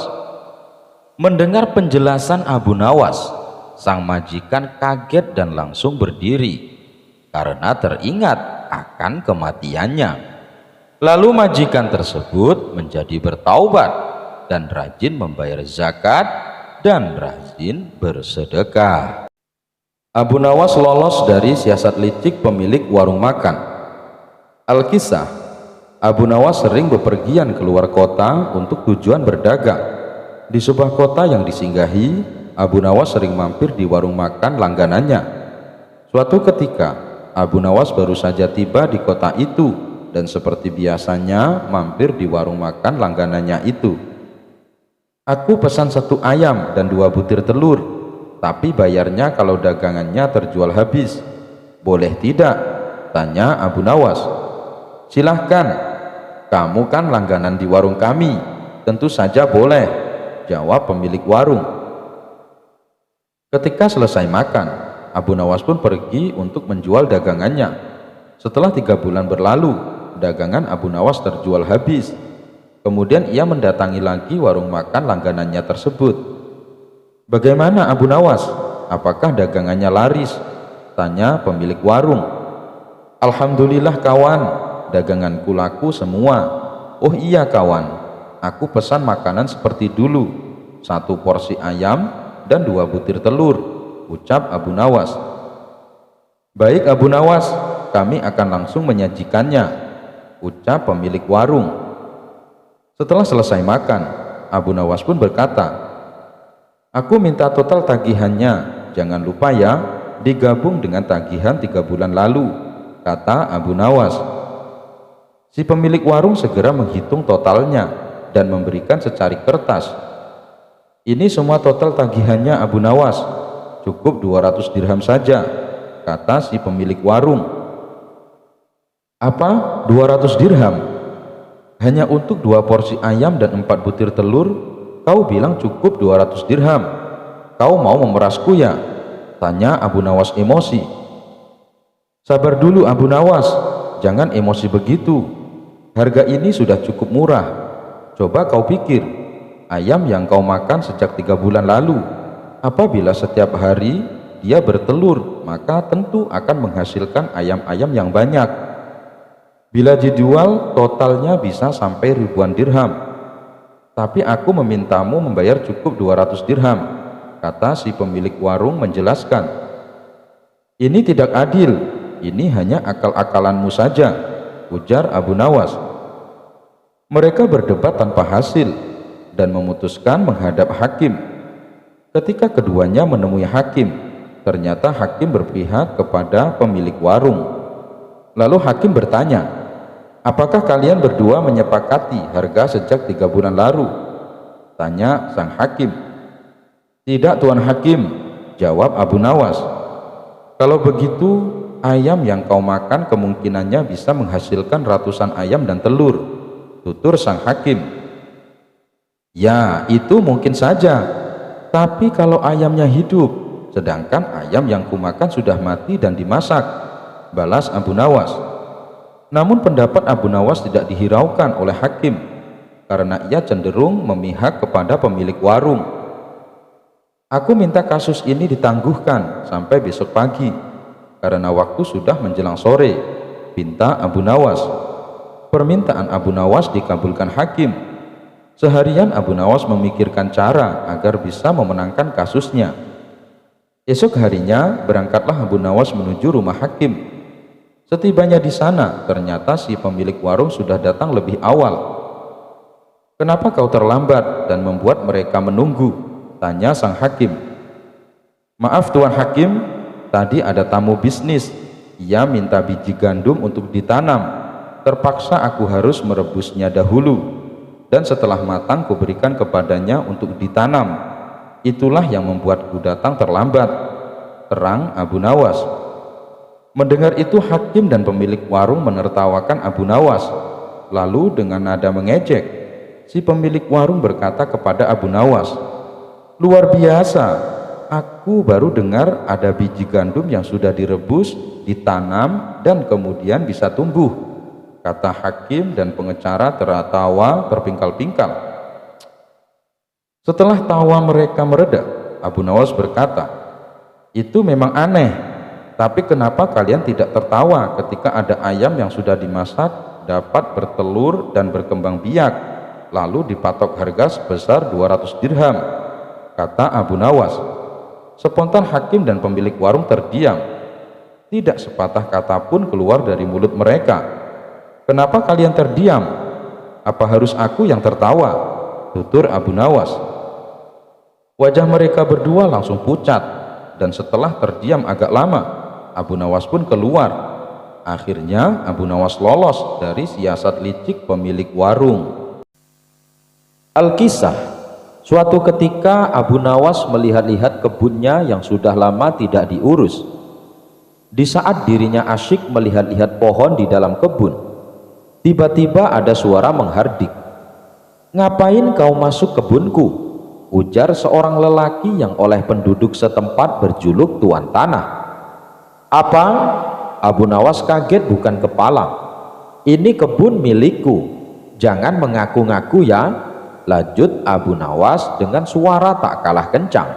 Mendengar penjelasan Abu Nawas, sang majikan kaget dan langsung berdiri karena teringat akan kematiannya. Lalu majikan tersebut menjadi bertaubat dan rajin membayar zakat dan rajin bersedekah. Abu Nawas lolos dari siasat licik pemilik warung makan. Al-Kisah, Abu Nawas sering bepergian keluar kota untuk tujuan berdagang. Di sebuah kota yang disinggahi, Abu Nawas sering mampir di warung makan langganannya. Suatu ketika, Abu Nawas baru saja tiba di kota itu dan seperti biasanya mampir di warung makan langganannya itu. "Aku pesan 1 ayam dan 2 butir telur, tapi bayarnya kalau dagangannya terjual habis. Boleh tidak?" tanya Abu Nawas. "Silahkan, kamu kan langganan di warung kami." "Tentu saja boleh," jawab pemilik warung. Ketika selesai makan, Abu Nawas pun pergi untuk menjual dagangannya. Setelah 3 bulan berlalu, dagangan Abu Nawas terjual habis. Kemudian ia mendatangi lagi warung makan langganannya tersebut. "Bagaimana Abu Nawas? Apakah dagangannya laris?" tanya pemilik warung. "Alhamdulillah kawan, daganganku laku semua." "Oh iya kawan, aku pesan makanan seperti dulu, 1 porsi ayam dan 2 butir telur," ucap Abu Nawas. "Baik Abu Nawas, kami akan langsung menyajikannya," ucap pemilik warung. Setelah selesai makan, Abu Nawas pun berkata, "Aku minta total tagihannya, jangan lupa ya, digabung dengan tagihan 3 bulan lalu," kata Abu Nawas. Si pemilik warung segera menghitung totalnya dan memberikan secari kertas. "Ini semua total tagihannya Abu Nawas, cukup 200 dirham saja," kata si pemilik warung. "Apa? 200 dirham? Hanya untuk 2 porsi ayam dan 4 butir telur, kau bilang cukup 200 dirham. Kau mau memerasku ya?" tanya Abu Nawas emosi. "Sabar dulu Abu Nawas, jangan emosi begitu. Harga ini sudah cukup murah. Coba kau pikir, ayam yang kau makan sejak 3 bulan lalu, apabila setiap hari dia bertelur, maka tentu akan menghasilkan ayam-ayam yang banyak. Bila dijual, totalnya bisa sampai ribuan dirham. Tapi aku memintamu membayar cukup 200 dirham," kata si pemilik warung menjelaskan. "Ini tidak adil, ini hanya akal-akalanmu saja," ujar Abu Nawas. Mereka berdebat tanpa hasil dan memutuskan menghadap hakim. Ketika keduanya menemui hakim, ternyata hakim berpihak kepada pemilik warung. Lalu hakim bertanya, Apakah kalian berdua menyepakati harga sejak 3 bulan lalu? Tanya sang hakim. Tidak, Tuan Hakim, jawab Abu Nawas. Kalau begitu, ayam yang kau makan kemungkinannya bisa menghasilkan ratusan ayam dan telur, tutur sang hakim. Ya, itu mungkin saja. Tapi kalau ayamnya hidup, sedangkan ayam yang kumakan sudah mati dan dimasak, balas Abu Nawas. Namun pendapat Abu Nawas tidak dihiraukan oleh hakim, karena ia cenderung memihak kepada pemilik warung. Aku minta kasus ini ditangguhkan sampai besok pagi, karena waktu sudah menjelang sore, pinta Abu Nawas. Permintaan Abu Nawas dikabulkan hakim. Seharian Abu Nawas memikirkan cara agar bisa memenangkan kasusnya. Esok harinya berangkatlah Abu Nawas menuju rumah hakim. Setibanya di sana, ternyata si pemilik warung sudah datang lebih awal. Kenapa kau terlambat dan membuat mereka menunggu? Tanya sang hakim. Maaf Tuan Hakim, tadi ada tamu bisnis. Ia minta biji gandum untuk ditanam. Terpaksa aku harus merebusnya dahulu, dan setelah matang kuberikan kepadanya untuk ditanam. Itulah yang membuatku datang terlambat, terang Abu Nawas. Mendengar itu hakim dan pemilik warung menertawakan Abu Nawas. Lalu dengan nada mengejek, si pemilik warung berkata kepada Abu Nawas, luar biasa, aku baru dengar ada biji gandum yang sudah direbus, ditanam, dan kemudian bisa tumbuh. Kata hakim dan pengacara tertawa berpingkal-pingkal. Setelah tawa mereka mereda, Abu Nawas berkata, itu memang aneh, tapi kenapa kalian tidak tertawa ketika ada ayam yang sudah dimasak, dapat bertelur dan berkembang biak, lalu dipatok harga sebesar 200 dirham, kata Abu Nawas. Spontan hakim dan pemilik warung terdiam. Tidak sepatah kata pun keluar dari mulut mereka. Kenapa kalian terdiam? Apa harus aku yang tertawa? Tutur Abu Nawas. Wajah mereka berdua langsung pucat, dan setelah terdiam agak lama, Abu Nawas pun keluar. Akhirnya Abu Nawas lolos dari siasat licik pemilik warung. Al-Kisah. Suatu ketika Abu Nawas melihat-lihat kebunnya yang sudah lama tidak diurus. Di saat dirinya asyik melihat-lihat pohon di dalam kebun, tiba-tiba ada suara menghardik. Ngapain kau masuk kebunku? Ujar seorang lelaki yang oleh penduduk setempat berjuluk Tuan Tanah. Apa? Abu Nawas kaget bukan kepalang. Ini kebun milikku, jangan mengaku-ngaku ya, lanjut Abu Nawas dengan suara tak kalah kencang.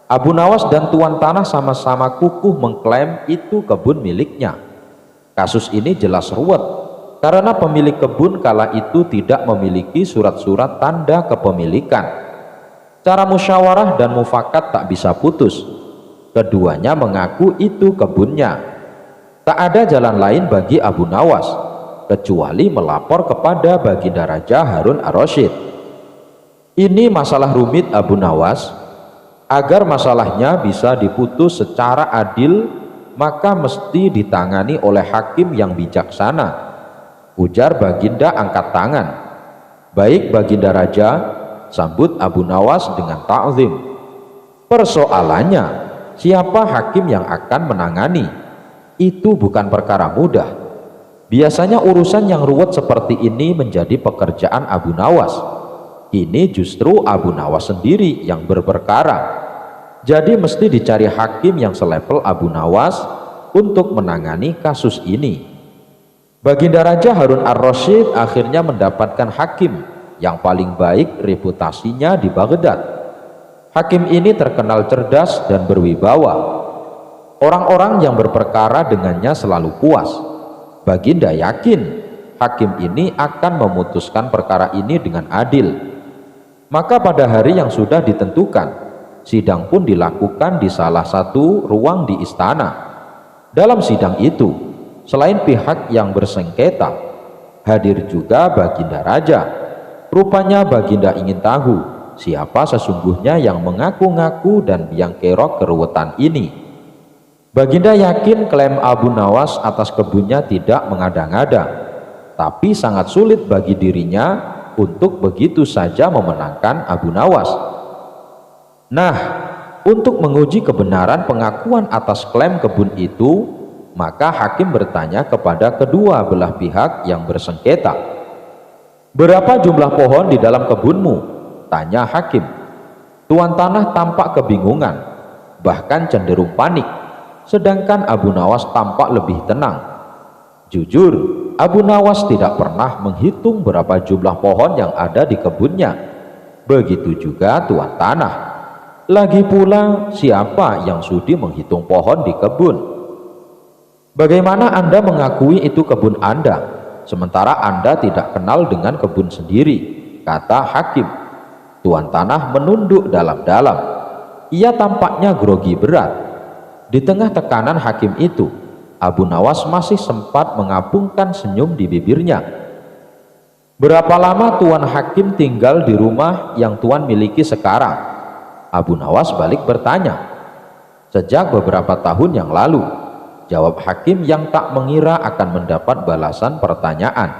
Abu Nawas dan Tuan Tanah sama-sama kukuh mengklaim itu kebun miliknya. Kasus ini jelas ruwet, karena pemilik kebun kala itu tidak memiliki surat-surat tanda kepemilikan. Cara musyawarah dan mufakat tak bisa putus. Keduanya mengaku itu kebunnya. Tak ada jalan lain bagi Abu Nawas kecuali melapor kepada Baginda Raja Harun ar-Rasyid. Ini masalah rumit Abu Nawas. Agar masalahnya bisa diputus secara adil, maka mesti ditangani oleh hakim yang bijaksana. Ujar Baginda angkat tangan. Baik Baginda Raja, sambut Abu Nawas dengan ta'zim. Persoalannya, siapa hakim yang akan menangani? Itu bukan perkara mudah. Biasanya urusan yang ruwet seperti ini menjadi pekerjaan Abu Nawas. Ini justru Abu Nawas sendiri yang berperkara. Jadi mesti dicari hakim yang selevel Abu Nawas untuk menangani kasus ini. Baginda Raja Harun ar-Rasyid akhirnya mendapatkan hakim yang paling baik reputasinya di Baghdad. Hakim ini terkenal cerdas dan berwibawa. Orang-orang yang berperkara dengannya selalu puas. Baginda yakin hakim ini akan memutuskan perkara ini dengan adil. Maka pada hari yang sudah ditentukan, sidang pun dilakukan di salah satu ruang di istana. Dalam sidang itu, selain pihak yang bersengketa, hadir juga Baginda Raja. Rupanya Baginda ingin tahu siapa sesungguhnya yang mengaku-ngaku dan biang kerok keruwetan ini. Baginda yakin klaim Abu Nawas atas kebunnya tidak mengada-ngada. tapi sangat sulit bagi dirinya untuk begitu saja memenangkan Abu Nawas. Nah, untuk menguji kebenaran pengakuan atas klaim kebun itu, maka hakim bertanya kepada kedua belah pihak yang bersengketa. "Berapa jumlah pohon di dalam kebunmu?" tanya hakim. Tuan tanah tampak kebingungan, bahkan cenderung panik, sedangkan Abu Nawas tampak lebih tenang. Jujur, Abu Nawas tidak pernah menghitung berapa jumlah pohon yang ada di kebunnya. Begitu juga tuan tanah. Lagi pula, siapa yang sudi menghitung pohon di kebun? "Bagaimana Anda mengakui itu kebun Anda, sementara Anda tidak kenal dengan kebun sendiri?" kata hakim. Tuan tanah menunduk dalam-dalam. Ia tampaknya grogi berat. Di tengah tekanan hakim itu, Abu Nawas masih sempat mengapungkan senyum di bibirnya. "Berapa lama Tuan Hakim tinggal di rumah yang Tuan miliki sekarang?" Abu Nawas balik bertanya. "Sejak beberapa tahun yang lalu," jawab hakim yang tak mengira akan mendapat balasan pertanyaan.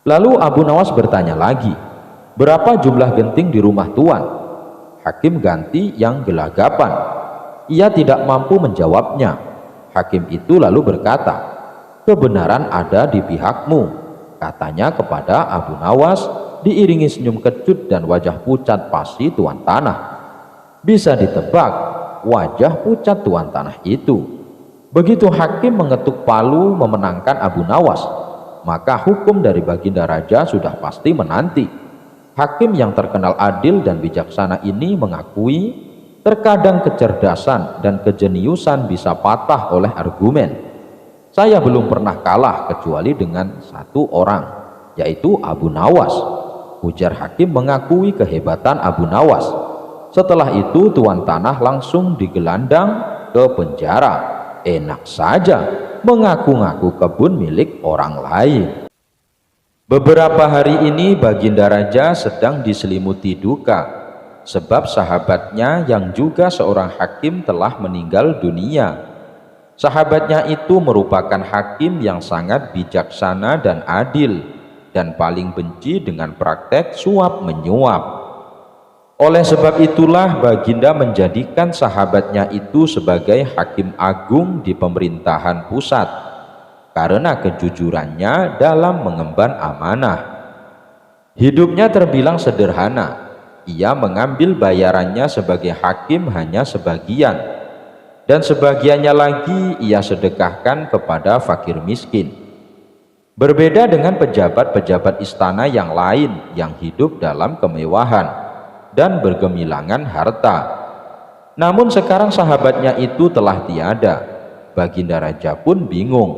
Lalu Abu Nawas bertanya lagi, "Berapa jumlah genting di rumah Tuan?" Hakim ganti yang gelagapan. Ia tidak mampu menjawabnya. Hakim itu lalu berkata, "Kebenaran ada di pihakmu," katanya kepada Abu Nawas diiringi senyum kecut dan wajah pucat pasi tuan tanah. Bisa ditebak wajah pucat tuan tanah itu. Begitu hakim mengetuk palu memenangkan Abu Nawas, maka hukum dari Baginda Raja sudah pasti menanti. Hakim yang terkenal adil dan bijaksana ini mengakui terkadang kecerdasan dan kejeniusan bisa patah oleh argumen. "Saya belum pernah kalah kecuali dengan satu orang, yaitu Abu Nawas," ujar hakim mengakui kehebatan Abu Nawas. Setelah itu tuan tanah langsung digelandang ke penjara. Enak saja mengaku-ngaku kebun milik orang lain. Beberapa hari ini Baginda Raja sedang diselimuti duka, sebab sahabatnya yang juga seorang hakim telah meninggal dunia. Sahabatnya itu merupakan hakim yang sangat bijaksana dan adil, dan paling benci dengan praktek suap menyuap. Oleh sebab itulah Baginda menjadikan sahabatnya itu sebagai hakim agung di pemerintahan pusat, karena kejujurannya dalam mengemban amanah. Hidupnya terbilang sederhana. Ia mengambil bayarannya sebagai hakim hanya sebagian, dan sebagiannya lagi ia sedekahkan kepada fakir miskin. Berbeda dengan pejabat-pejabat istana yang lain yang hidup dalam kemewahan dan bergemilangan harta. Namun sekarang sahabatnya itu telah tiada. Baginda Raja pun bingung,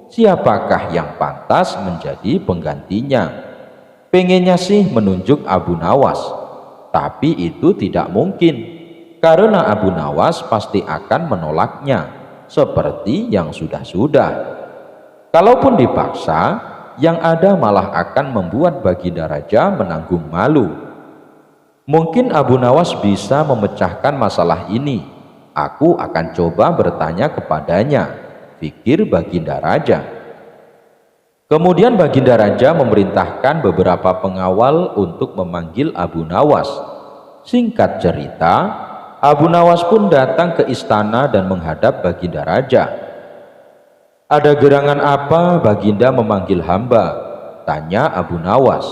siapakah yang pantas menjadi penggantinya. Pengennya sih menunjuk Abu Nawas, tapi itu tidak mungkin, karena Abu Nawas pasti akan menolaknya, seperti yang sudah-sudah. Kalaupun dipaksa, yang ada malah akan membuat Baginda Raja menanggung malu. Mungkin Abu Nawas bisa memecahkan masalah ini. Aku akan coba bertanya kepadanya, pikir Baginda Raja. Kemudian Baginda Raja memerintahkan beberapa pengawal untuk memanggil Abu Nawas. Singkat cerita, Abu Nawas pun datang ke istana dan menghadap Baginda Raja. "Ada gerangan apa Baginda memanggil hamba?" tanya Abu Nawas.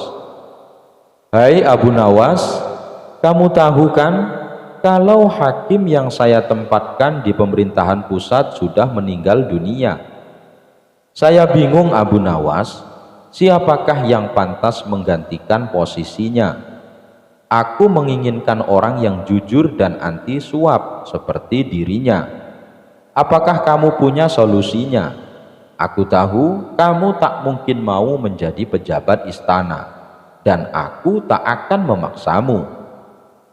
"Hai Abu Nawas, kamu tahu kan kalau hakim yang saya tempatkan di pemerintahan pusat sudah meninggal dunia. Saya bingung Abu Nawas, siapakah yang pantas menggantikan posisinya? Aku menginginkan orang yang jujur dan anti suap seperti dirinya. Apakah kamu punya solusinya? Aku tahu kamu tak mungkin mau menjadi pejabat istana, dan aku tak akan memaksamu.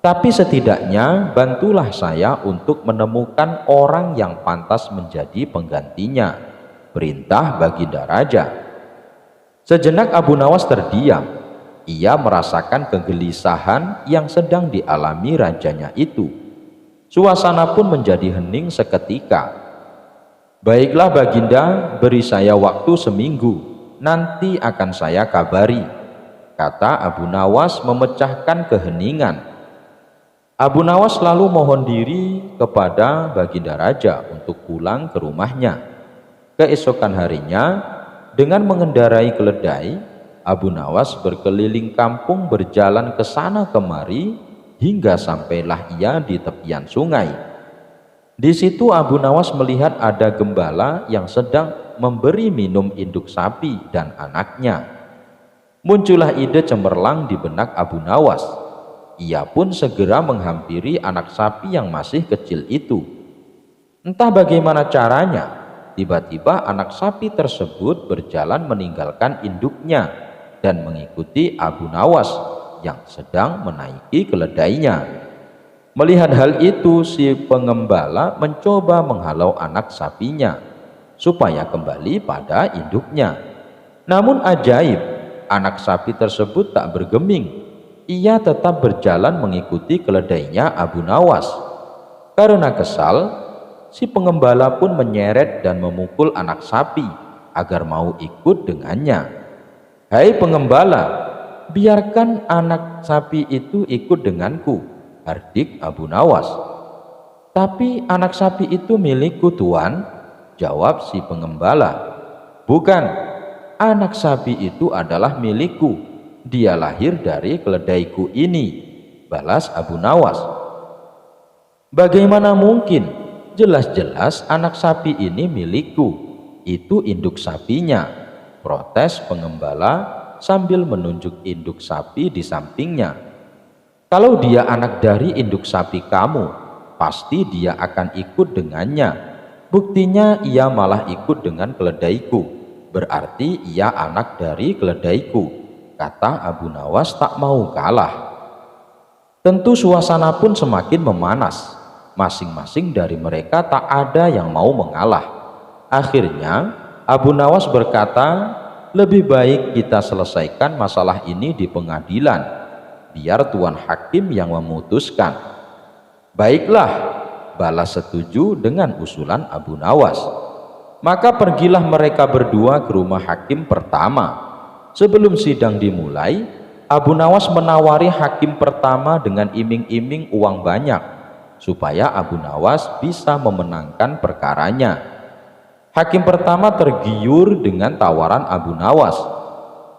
Tapi setidaknya bantulah saya untuk menemukan orang yang pantas menjadi penggantinya," perintah Baginda Raja. Sejenak Abu Nawas terdiam. Ia merasakan kegelisahan yang sedang dialami rajanya itu. Suasana pun menjadi hening seketika. "Baiklah Baginda, beri saya waktu seminggu. nanti akan saya kabari, kata Abu Nawas memecahkan keheningan. Abu Nawas lalu mohon diri kepada Baginda Raja untuk pulang ke rumahnya. Keesokan harinya, dengan mengendarai keledai, Abu Nawas berkeliling kampung berjalan ke sana kemari hingga sampailah ia di tepian sungai. Di situ Abu Nawas melihat ada gembala yang sedang memberi minum induk sapi dan anaknya. Muncullah ide cemerlang di benak Abu Nawas. Ia pun segera menghampiri anak sapi yang masih kecil itu. Entah bagaimana caranya, tiba-tiba anak sapi tersebut berjalan meninggalkan induknya dan mengikuti Abu Nawas yang sedang menaiki keledainya. Melihat hal itu, si pengembala mencoba menghalau anak sapinya supaya kembali pada induknya. Namun ajaib, anak sapi tersebut tak bergeming. Ia tetap berjalan mengikuti keledainya Abu Nawas. Karena kesal, si pengembala pun menyeret dan memukul anak sapi agar mau ikut dengannya. "Hai pengembala, biarkan anak sapi itu ikut denganku," hardik Abu Nawas. "Tapi anak sapi itu milikku, Tuan," jawab si pengembala. "Bukan, anak sapi itu adalah milikku. Dia lahir dari keledaiku ini," balas Abu Nawas. "Bagaimana mungkin? Jelas-jelas anak sapi ini milikku. Itu induk sapinya," protes pengembala sambil menunjuk induk sapi di sampingnya. "Kalau dia anak dari induk sapi kamu, pasti dia akan ikut dengannya. Buktinya ia malah ikut dengan keledaiku. Berarti ia anak dari keledaiku," kata Abu Nawas tak mau kalah. Tentu suasana pun semakin memanas. Masing-masing dari mereka tak ada yang mau mengalah. Akhirnya Abu Nawas berkata, "Lebih baik kita selesaikan masalah ini di pengadilan. Biar Tuan Hakim yang memutuskan." "Baiklah," balas setuju dengan usulan Abu Nawas. Maka pergilah mereka berdua ke rumah hakim pertama. Sebelum sidang dimulai, Abu Nawas menawari hakim pertama dengan iming-iming uang banyak supaya Abu Nawas bisa memenangkan perkaranya. Hakim pertama tergiur dengan tawaran Abu Nawas,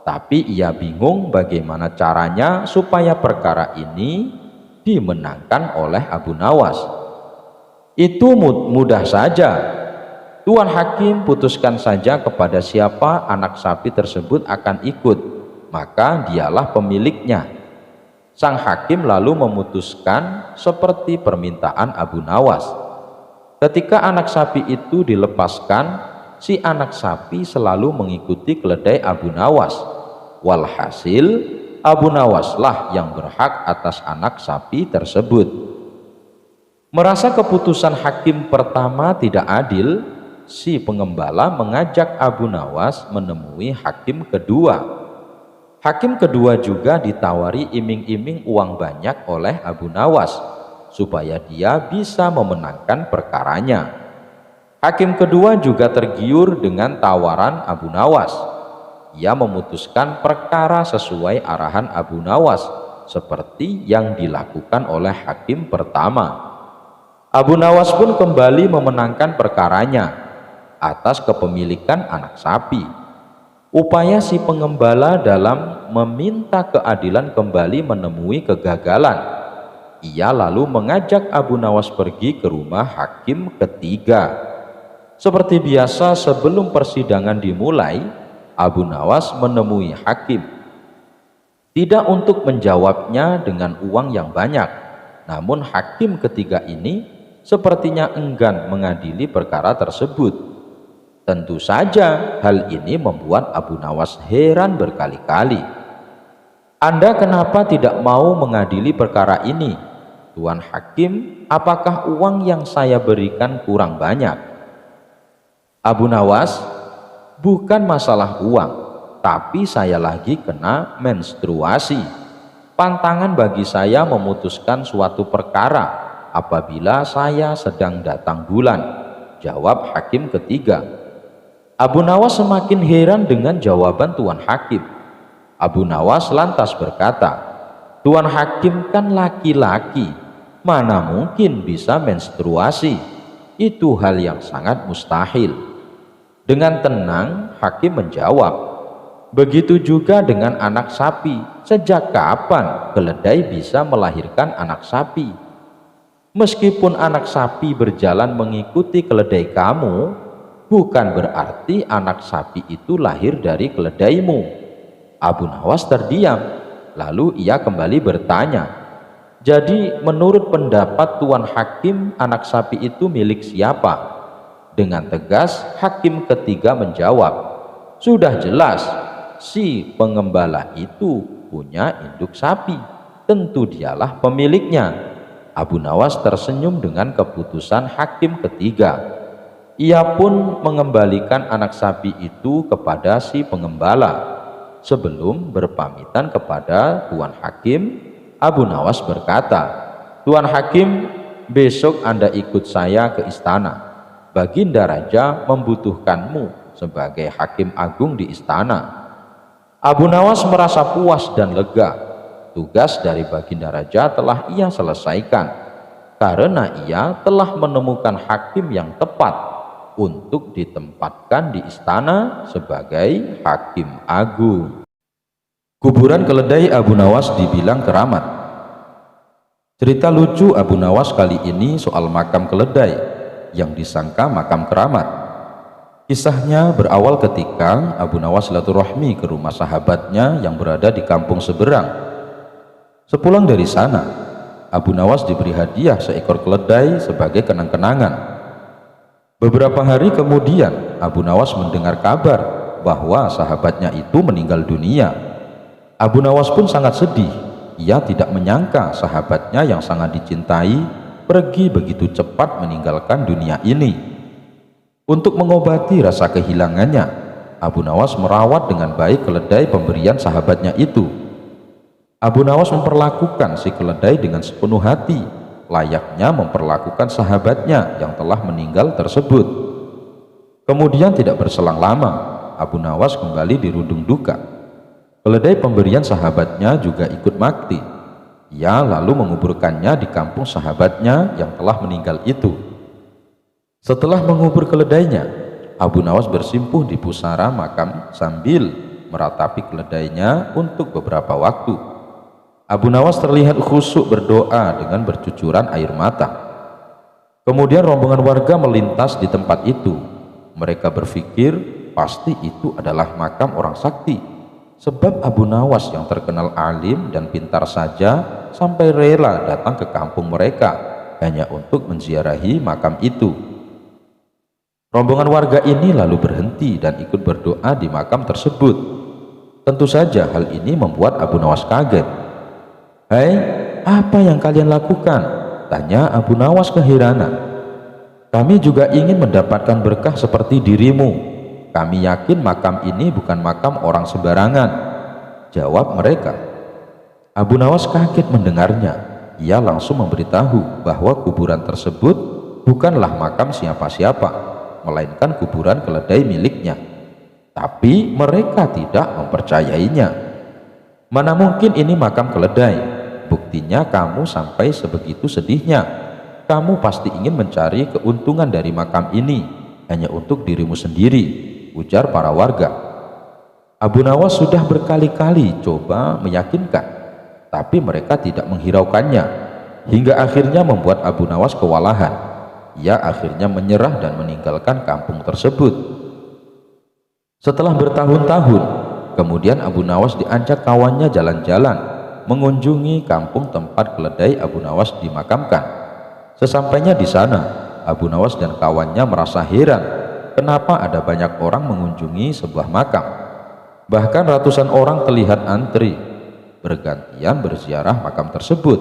tapi ia bingung bagaimana caranya supaya perkara ini dimenangkan oleh Abu Nawas. "Itu mudah saja. Tuan Hakim putuskan saja kepada siapa anak sapi tersebut akan ikut, maka dialah pemiliknya." Sang hakim lalu memutuskan seperti permintaan Abu Nawas. Ketika anak sapi itu dilepaskan, si anak sapi selalu mengikuti keledai Abu Nawas. Walhasil, Abu Nawaslah yang berhak atas anak sapi tersebut. Merasa keputusan hakim pertama tidak adil, si pengembala mengajak Abu Nawas menemui hakim kedua. Hakim kedua juga ditawari iming-iming uang banyak oleh Abu Nawas supaya dia bisa memenangkan perkaranya. Hakim kedua juga tergiur dengan tawaran Abu Nawas. Ia memutuskan perkara sesuai arahan Abu Nawas seperti yang dilakukan oleh hakim pertama. Abu Nawas pun kembali memenangkan perkaranya atas kepemilikan anak sapi. Upaya si pengembala dalam meminta keadilan kembali menemui kegagalan. Ia lalu mengajak Abu Nawas pergi ke rumah hakim ketiga. Seperti biasa, sebelum persidangan dimulai, Abu Nawas menemui hakim. Tidak untuk menjawabnya dengan uang yang banyak, namun hakim ketiga ini sepertinya enggan mengadili perkara tersebut. Tentu saja hal ini membuat Abu Nawas heran berkali-kali. "Anda kenapa tidak mau mengadili perkara ini, Tuan Hakim? Apakah uang yang saya berikan kurang banyak?" "Abu Nawas, bukan masalah uang, tapi saya lagi kena menstruasi. Pantangan bagi saya memutuskan suatu perkara apabila saya sedang datang bulan," jawab hakim ketiga. Abu Nawas semakin heran dengan jawaban Tuan Hakim. Abu Nawas lantas berkata, "Tuan Hakim kan laki-laki, mana mungkin bisa menstruasi? Itu hal yang sangat mustahil." Dengan tenang, Hakim menjawab, "Begitu juga dengan anak sapi. Sejak kapan keledai bisa melahirkan anak sapi? Meskipun anak sapi berjalan mengikuti keledai kamu, bukan berarti anak sapi itu lahir dari keledaimu." Abu Nawas terdiam, lalu ia kembali bertanya, "Jadi menurut pendapat Tuan Hakim, anak sapi itu milik siapa?" Dengan tegas, Hakim ketiga menjawab, "Sudah jelas, si pengembala itu punya induk sapi. Tentu dialah pemiliknya." Abu Nawas tersenyum dengan keputusan Hakim ketiga. Ia pun mengembalikan anak sapi itu kepada si pengembala. Sebelum berpamitan kepada Tuan Hakim, Abu Nawas berkata, "Tuan Hakim, besok Anda ikut saya ke istana. Baginda Raja membutuhkanmu sebagai Hakim Agung di istana." Abu Nawas merasa puas dan lega. Tugas dari Baginda Raja telah ia selesaikan, karena ia telah menemukan hakim yang tepat untuk ditempatkan di istana sebagai Hakim Agung. Kuburan keledai Abu Nawas dibilang keramat. Cerita lucu Abu Nawas kali ini soal makam keledai yang disangka makam keramat. Kisahnya berawal ketika Abu Nawas silaturahmi ke rumah sahabatnya yang berada di kampung seberang. Sepulang dari sana, Abu Nawas diberi hadiah seekor keledai sebagai kenang-kenangan. Beberapa hari kemudian, Abu Nawas mendengar kabar bahwa sahabatnya itu meninggal dunia. Abu Nawas pun sangat sedih. Ia tidak menyangka sahabatnya yang sangat dicintai pergi begitu cepat meninggalkan dunia ini. Untuk mengobati rasa kehilangannya, Abu Nawas merawat dengan baik keledai pemberian sahabatnya itu. Abu Nawas memperlakukan si keledai dengan sepenuh hati, layaknya memperlakukan sahabatnya yang telah meninggal tersebut. Kemudian tidak berselang lama, Abu Nawas kembali dirundung duka. Keledai pemberian sahabatnya juga ikut mati. Ia lalu menguburkannya di kampung sahabatnya yang telah meninggal itu. Setelah mengubur keledainya, Abu Nawas bersimpuh di pusara makam sambil meratapi keledainya untuk beberapa waktu. Abu Nawas terlihat khusyuk berdoa dengan bercucuran air mata. Kemudian rombongan warga melintas di tempat itu. Mereka berpikir pasti itu adalah makam orang sakti, sebab Abu Nawas yang terkenal alim dan pintar saja sampai rela datang ke kampung mereka hanya untuk menziarahi makam itu. Rombongan warga ini lalu berhenti dan ikut berdoa di makam tersebut. Tentu saja hal ini membuat Abu Nawas kaget. "Hei, apa yang kalian lakukan?" tanya Abu Nawas keheranan. "Kami juga ingin mendapatkan berkah seperti dirimu. Kami yakin makam ini bukan makam orang sembarangan," jawab mereka. Abu Nawas kaget mendengarnya. Ia langsung memberitahu bahwa kuburan tersebut bukanlah makam siapa-siapa, melainkan kuburan keledai miliknya. Tapi mereka tidak mempercayainya. "Mana mungkin ini makam keledai? Buktinya kamu sampai sebegitu sedihnya. Kamu pasti ingin mencari keuntungan dari makam ini hanya untuk dirimu sendiri," ujar para warga. Abu Nawas sudah berkali-kali coba meyakinkan, tapi mereka tidak menghiraukannya, hingga akhirnya membuat Abu Nawas kewalahan. Ia akhirnya menyerah dan meninggalkan kampung tersebut. Setelah bertahun-tahun, kemudian Abu Nawas diajak kawannya jalan-jalan mengunjungi kampung tempat keledai Abu Nawas dimakamkan. Sesampainya di sana, Abu Nawas dan kawannya merasa heran kenapa ada banyak orang mengunjungi sebuah makam. Bahkan ratusan orang terlihat antri bergantian berziarah makam tersebut.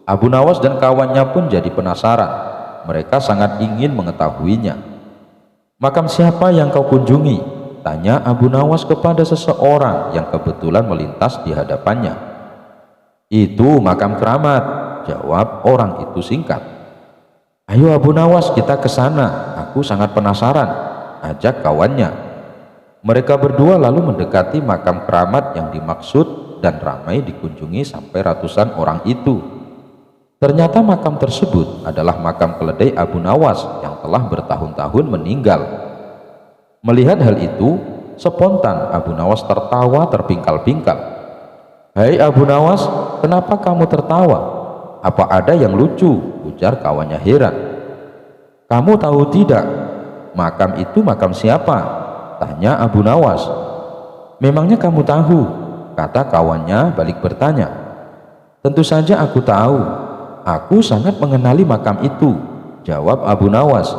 Abu Nawas dan kawannya pun jadi penasaran. Mereka sangat ingin mengetahuinya. "Makam siapa yang kau kunjungi?" tanya Abu Nawas kepada seseorang yang kebetulan melintas di hadapannya. "Itu makam keramat," jawab orang itu singkat. "Ayo Abu Nawas, kita ke sana. Aku sangat penasaran." ajak kawannya. Mereka berdua lalu mendekati makam keramat yang dimaksud dan ramai dikunjungi sampai ratusan orang itu. Ternyata makam tersebut adalah makam keledai Abu Nawas yang telah bertahun-tahun meninggal. Melihat hal itu, spontan Abu Nawas tertawa terpingkal-pingkal. "Hai Abu Nawas, kenapa kamu tertawa? Apa ada yang lucu?" ujar kawannya heran. "Kamu tahu tidak, makam itu makam siapa?" tanya Abu Nawas. "Memangnya kamu tahu?" kata kawannya balik bertanya. "Tentu saja aku tahu. Aku sangat mengenali makam itu," jawab Abu Nawas.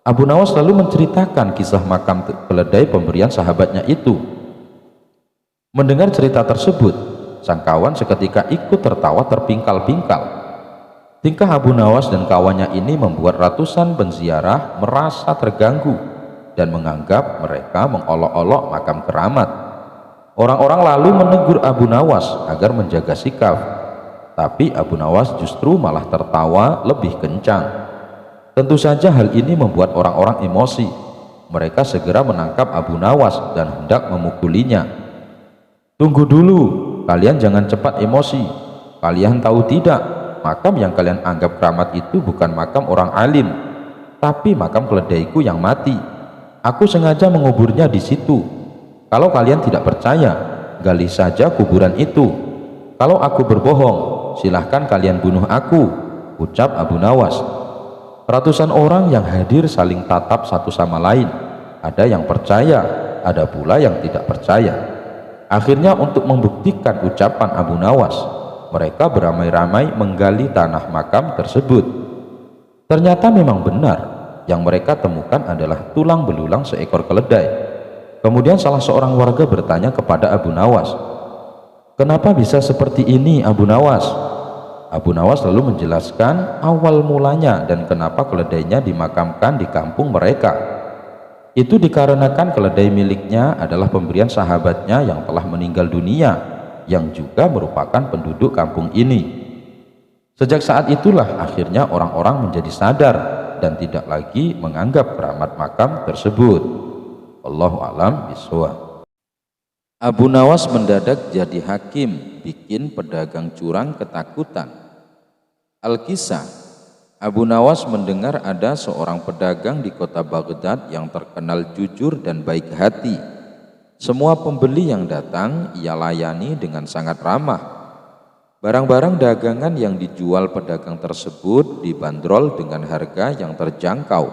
Abu Nawas lalu menceritakan kisah makam keledai pemberian sahabatnya itu. Mendengar cerita tersebut, sang kawan seketika ikut tertawa terpingkal-pingkal. Tingkah Abu Nawas dan kawannya ini membuat ratusan penziarah merasa terganggu dan menganggap mereka mengolok-olok makam keramat. Orang-orang lalu menegur Abu Nawas agar menjaga sikap, tapi Abu Nawas justru malah tertawa lebih kencang. Tentu saja hal ini membuat orang-orang emosi. Mereka segera menangkap Abu Nawas dan hendak memukulinya. "Tunggu dulu, kalian jangan cepat emosi. Kalian tahu tidak, makam yang kalian anggap keramat itu bukan makam orang alim, tapi makam keledaiku yang mati. Aku sengaja menguburnya di situ. Kalau kalian tidak percaya, gali saja kuburan itu. Kalau aku berbohong, silahkan kalian bunuh aku," ucap Abu Nawas. Ratusan orang yang hadir saling tatap satu sama lain. Ada yang percaya, ada pula yang tidak percaya. Akhirnya untuk membuktikan ucapan Abu Nawas, mereka beramai-ramai menggali tanah makam tersebut. Ternyata memang benar, yang mereka temukan adalah tulang belulang seekor keledai. Kemudian salah seorang warga bertanya kepada Abu Nawas, "Kenapa bisa seperti ini, Abu Nawas?" Abu Nawas lalu menjelaskan awal mulanya dan kenapa keledainya dimakamkan di kampung mereka. Itu dikarenakan keledai miliknya adalah pemberian sahabatnya yang telah meninggal dunia, yang juga merupakan penduduk kampung ini. Sejak saat itulah akhirnya orang-orang menjadi sadar dan tidak lagi menganggap keramat makam tersebut. Wallahu a'lam bishawab. Abu Nawas mendadak jadi hakim, bikin pedagang curang ketakutan. Al-Kisah, Abu Nawas mendengar ada seorang pedagang di kota Baghdad yang terkenal jujur dan baik hati. Semua pembeli yang datang ia layani dengan sangat ramah. Barang-barang dagangan yang dijual pedagang tersebut dibanderol dengan harga yang terjangkau,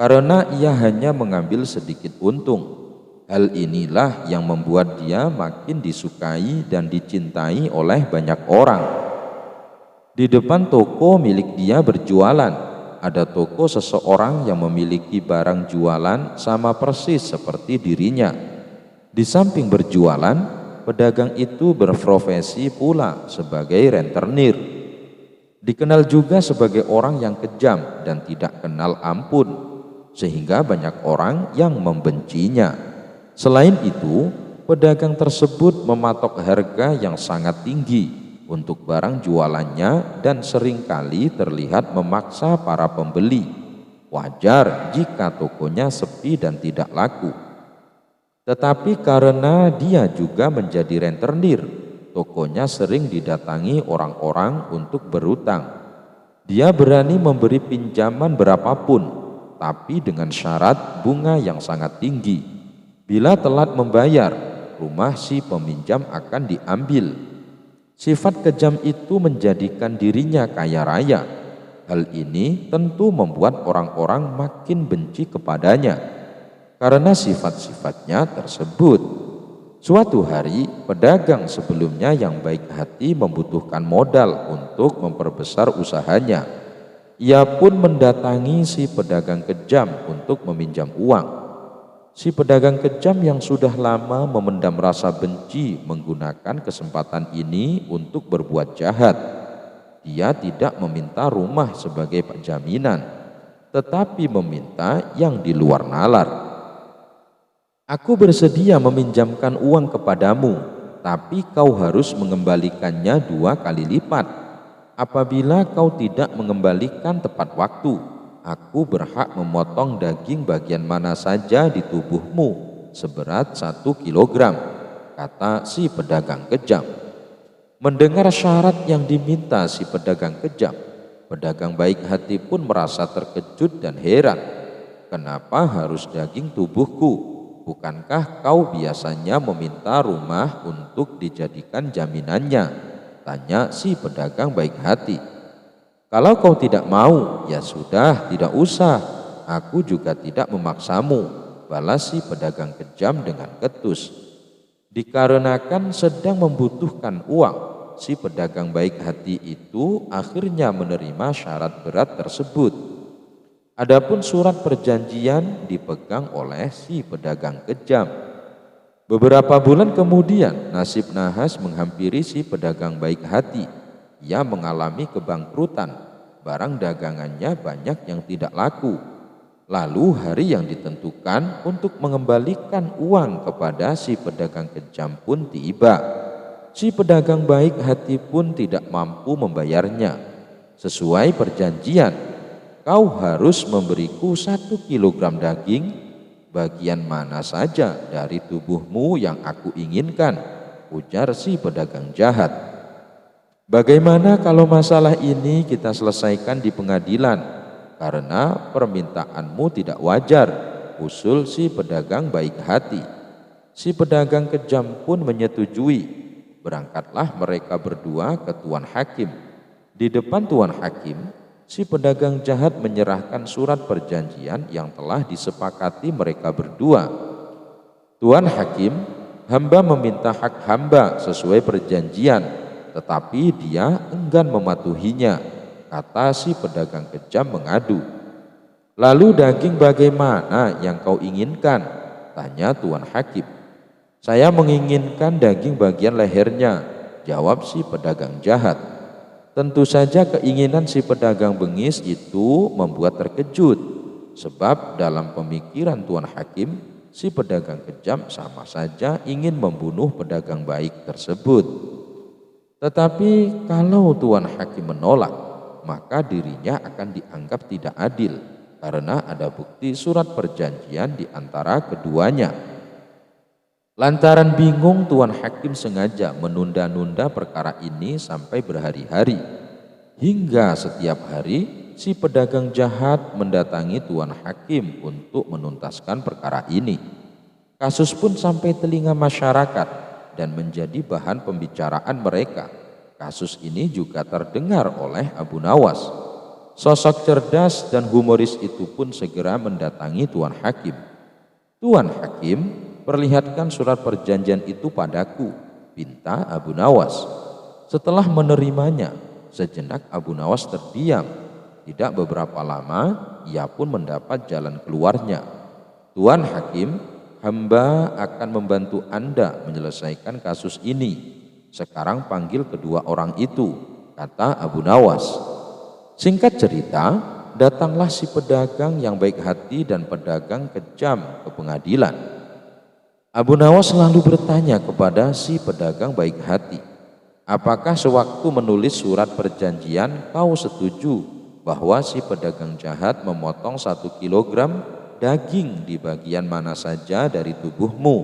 karena ia hanya mengambil sedikit untung. Hal inilah yang membuat dia makin disukai dan dicintai oleh banyak orang. Di depan toko milik dia berjualan, ada toko seseorang yang memiliki barang jualan sama persis seperti dirinya. Di samping berjualan, pedagang itu berprofesi pula sebagai rentenir. Dikenal juga sebagai orang yang kejam dan tidak kenal ampun, sehingga banyak orang yang membencinya. Selain itu, pedagang tersebut mematok harga yang sangat tinggi untuk barang jualannya dan seringkali terlihat memaksa para pembeli. Wajar jika tokonya sepi dan tidak laku. Tetapi karena dia juga menjadi rentenir, tokonya sering didatangi orang-orang untuk berutang. Dia berani memberi pinjaman berapapun, tapi dengan syarat bunga yang sangat tinggi. Bila telat membayar, rumah si peminjam akan diambil. Sifat kejam itu menjadikan dirinya kaya raya. Hal ini tentu membuat orang-orang makin benci kepadanya karena sifat-sifatnya tersebut. Suatu hari, pedagang sebelumnya yang baik hati membutuhkan modal untuk memperbesar usahanya. Ia pun mendatangi si pedagang kejam untuk meminjam uang. Si pedagang kejam yang sudah lama memendam rasa benci menggunakan kesempatan ini untuk berbuat jahat. Dia tidak meminta rumah sebagai jaminan, tetapi meminta yang di luar nalar. "Aku bersedia meminjamkan uang kepadamu, tapi kau harus mengembalikannya 2 kali lipat. Apabila kau tidak mengembalikan tepat waktu, aku berhak memotong daging bagian mana saja di tubuhmu seberat 1 kilogram, kata si pedagang kejam. Mendengar syarat yang diminta si pedagang kejam, pedagang baik hati pun merasa terkejut dan heran. Kenapa harus daging tubuhku? Bukankah kau biasanya meminta rumah untuk dijadikan jaminannya? Tanya si pedagang baik hati. Kalau kau tidak mau, ya sudah, tidak usah. Aku juga tidak memaksamu, balas si pedagang kejam dengan ketus. Dikarenakan sedang membutuhkan uang, si pedagang baik hati itu akhirnya menerima syarat berat tersebut. Adapun surat perjanjian dipegang oleh si pedagang kejam. Beberapa bulan kemudian, nasib nahas menghampiri si pedagang baik hati. Ia mengalami kebangkrutan, barang dagangannya banyak yang tidak laku. Lalu hari yang ditentukan untuk mengembalikan uang kepada si pedagang kejam pun tiba. Si pedagang baik hati pun tidak mampu membayarnya. Sesuai perjanjian, kau harus memberiku 1 kilogram daging, bagian mana saja dari tubuhmu yang aku inginkan, ujar si pedagang jahat. Bagaimana kalau masalah ini kita selesaikan di pengadilan, karena permintaanmu tidak wajar, usul si pedagang baik hati. Si pedagang kejam pun menyetujui. Berangkatlah mereka berdua ke Tuan Hakim. Di depan Tuan Hakim, si pedagang jahat menyerahkan surat perjanjian yang telah disepakati mereka berdua. Tuan Hakim, hamba meminta hak hamba sesuai perjanjian, tetapi dia enggan mematuhinya, kata si pedagang kejam mengadu. Lalu daging bagaimana yang kau inginkan? Tanya Tuan Hakim. Saya menginginkan daging bagian lehernya, jawab si pedagang jahat. Tentu saja keinginan si pedagang bengis itu membuat terkejut, sebab dalam pemikiran Tuan Hakim, si pedagang kejam sama saja ingin membunuh pedagang baik tersebut. Tetapi kalau Tuan Hakim menolak, maka dirinya akan dianggap tidak adil, karena ada bukti surat perjanjian di antara keduanya. Lantaran bingung, Tuan Hakim sengaja menunda-nunda perkara ini sampai berhari-hari. Hingga setiap hari si pedagang jahat mendatangi Tuan Hakim untuk menuntaskan perkara ini. Kasus pun sampai telinga masyarakat dan menjadi bahan pembicaraan mereka. Kasus ini juga terdengar oleh Abu Nawas. Sosok cerdas dan humoris itu pun segera mendatangi Tuan Hakim. Tuan Hakim, perlihatkan surat perjanjian itu padaku, pinta Abu Nawas. Setelah menerimanya, sejenak Abu Nawas terdiam. Tidak beberapa lama, ia pun mendapat jalan keluarnya. Tuan Hakim, hamba akan membantu Anda menyelesaikan kasus ini. Sekarang panggil kedua orang itu, kata Abu Nawas. Singkat cerita, datanglah si pedagang yang baik hati dan pedagang kejam ke pengadilan. Abu Nawas lalu bertanya kepada si pedagang baik hati, apakah sewaktu menulis surat perjanjian kau setuju bahwa si pedagang jahat memotong 1 kilogram daging di bagian mana saja dari tubuhmu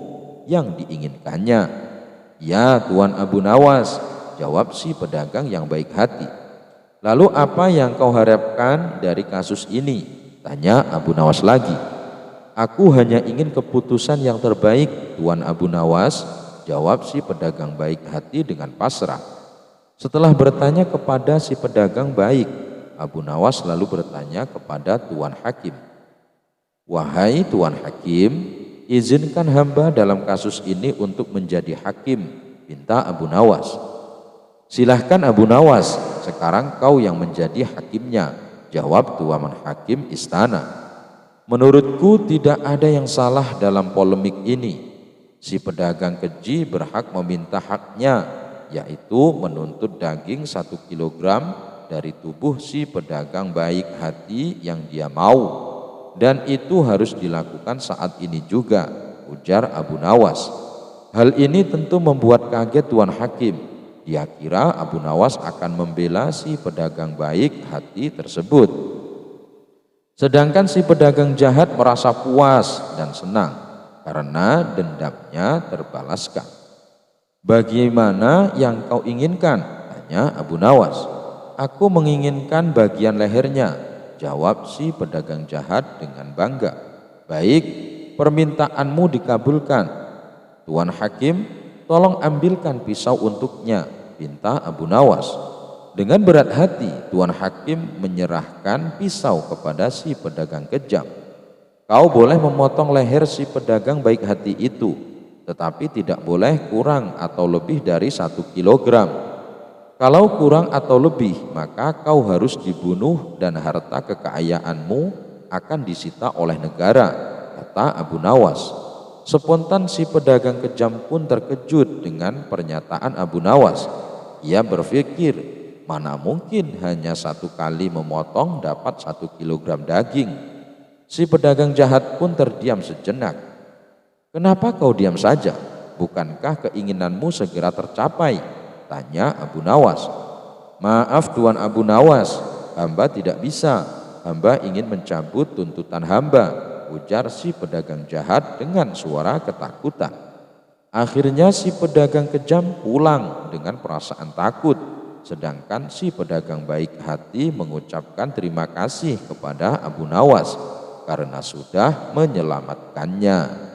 yang diinginkannya? Ya, Tuan Abu Nawas, jawab si pedagang yang baik hati. Lalu apa yang kau harapkan dari kasus ini? Tanya Abu Nawas lagi. Aku hanya ingin keputusan yang terbaik, Tuan Abu Nawas, jawab si pedagang baik hati dengan pasrah. Setelah bertanya kepada si pedagang baik, Abu Nawas lalu bertanya kepada Tuan Hakim. Wahai Tuan Hakim, izinkan hamba dalam kasus ini untuk menjadi hakim, pinta Abu Nawas. Silahkan Abu Nawas, sekarang kau yang menjadi hakimnya, jawab Tuan Hakim istana. Menurutku tidak ada yang salah dalam polemik ini. Si pedagang keji berhak meminta haknya, yaitu menuntut daging 1 kilogram dari tubuh si pedagang baik hati yang dia mau. Dan itu harus dilakukan saat ini juga, ujar Abu Nawas. Hal ini tentu membuat kaget Tuan Hakim. Dia kira Abu Nawas akan membela si pedagang baik hati tersebut. Sedangkan si pedagang jahat merasa puas dan senang karena dendamnya terbalaskan. "Bagaimana yang kau inginkan?" tanya Abu Nawas. "Aku menginginkan bagian lehernya," jawab si pedagang jahat dengan bangga. "Baik, permintaanmu dikabulkan. Tuan Hakim, tolong ambilkan pisau untuknya," pinta Abu Nawas. Dengan berat hati, Tuan Hakim menyerahkan pisau kepada si pedagang kejam. "Kau boleh memotong leher si pedagang baik hati itu, tetapi tidak boleh kurang atau lebih dari 1 kilogram. Kalau kurang atau lebih, maka kau harus dibunuh dan harta kekayaanmu akan disita oleh negara," kata Abu Nawas. Spontan si pedagang kejam pun terkejut dengan pernyataan Abu Nawas. Ia berpikir, mana mungkin hanya 1 kali memotong dapat 1 kilogram daging. Si pedagang jahat pun terdiam sejenak. "Kenapa kau diam saja? Bukankah keinginanmu segera tercapai?" tanya Abu Nawas. "Maaf Tuan Abu Nawas, hamba tidak bisa. Hamba ingin mencabut tuntutan hamba," ujar si pedagang jahat dengan suara ketakutan. Akhirnya si pedagang kejam pulang dengan perasaan takut, sedangkan si pedagang baik hati mengucapkan terima kasih kepada Abu Nawas karena sudah menyelamatkannya.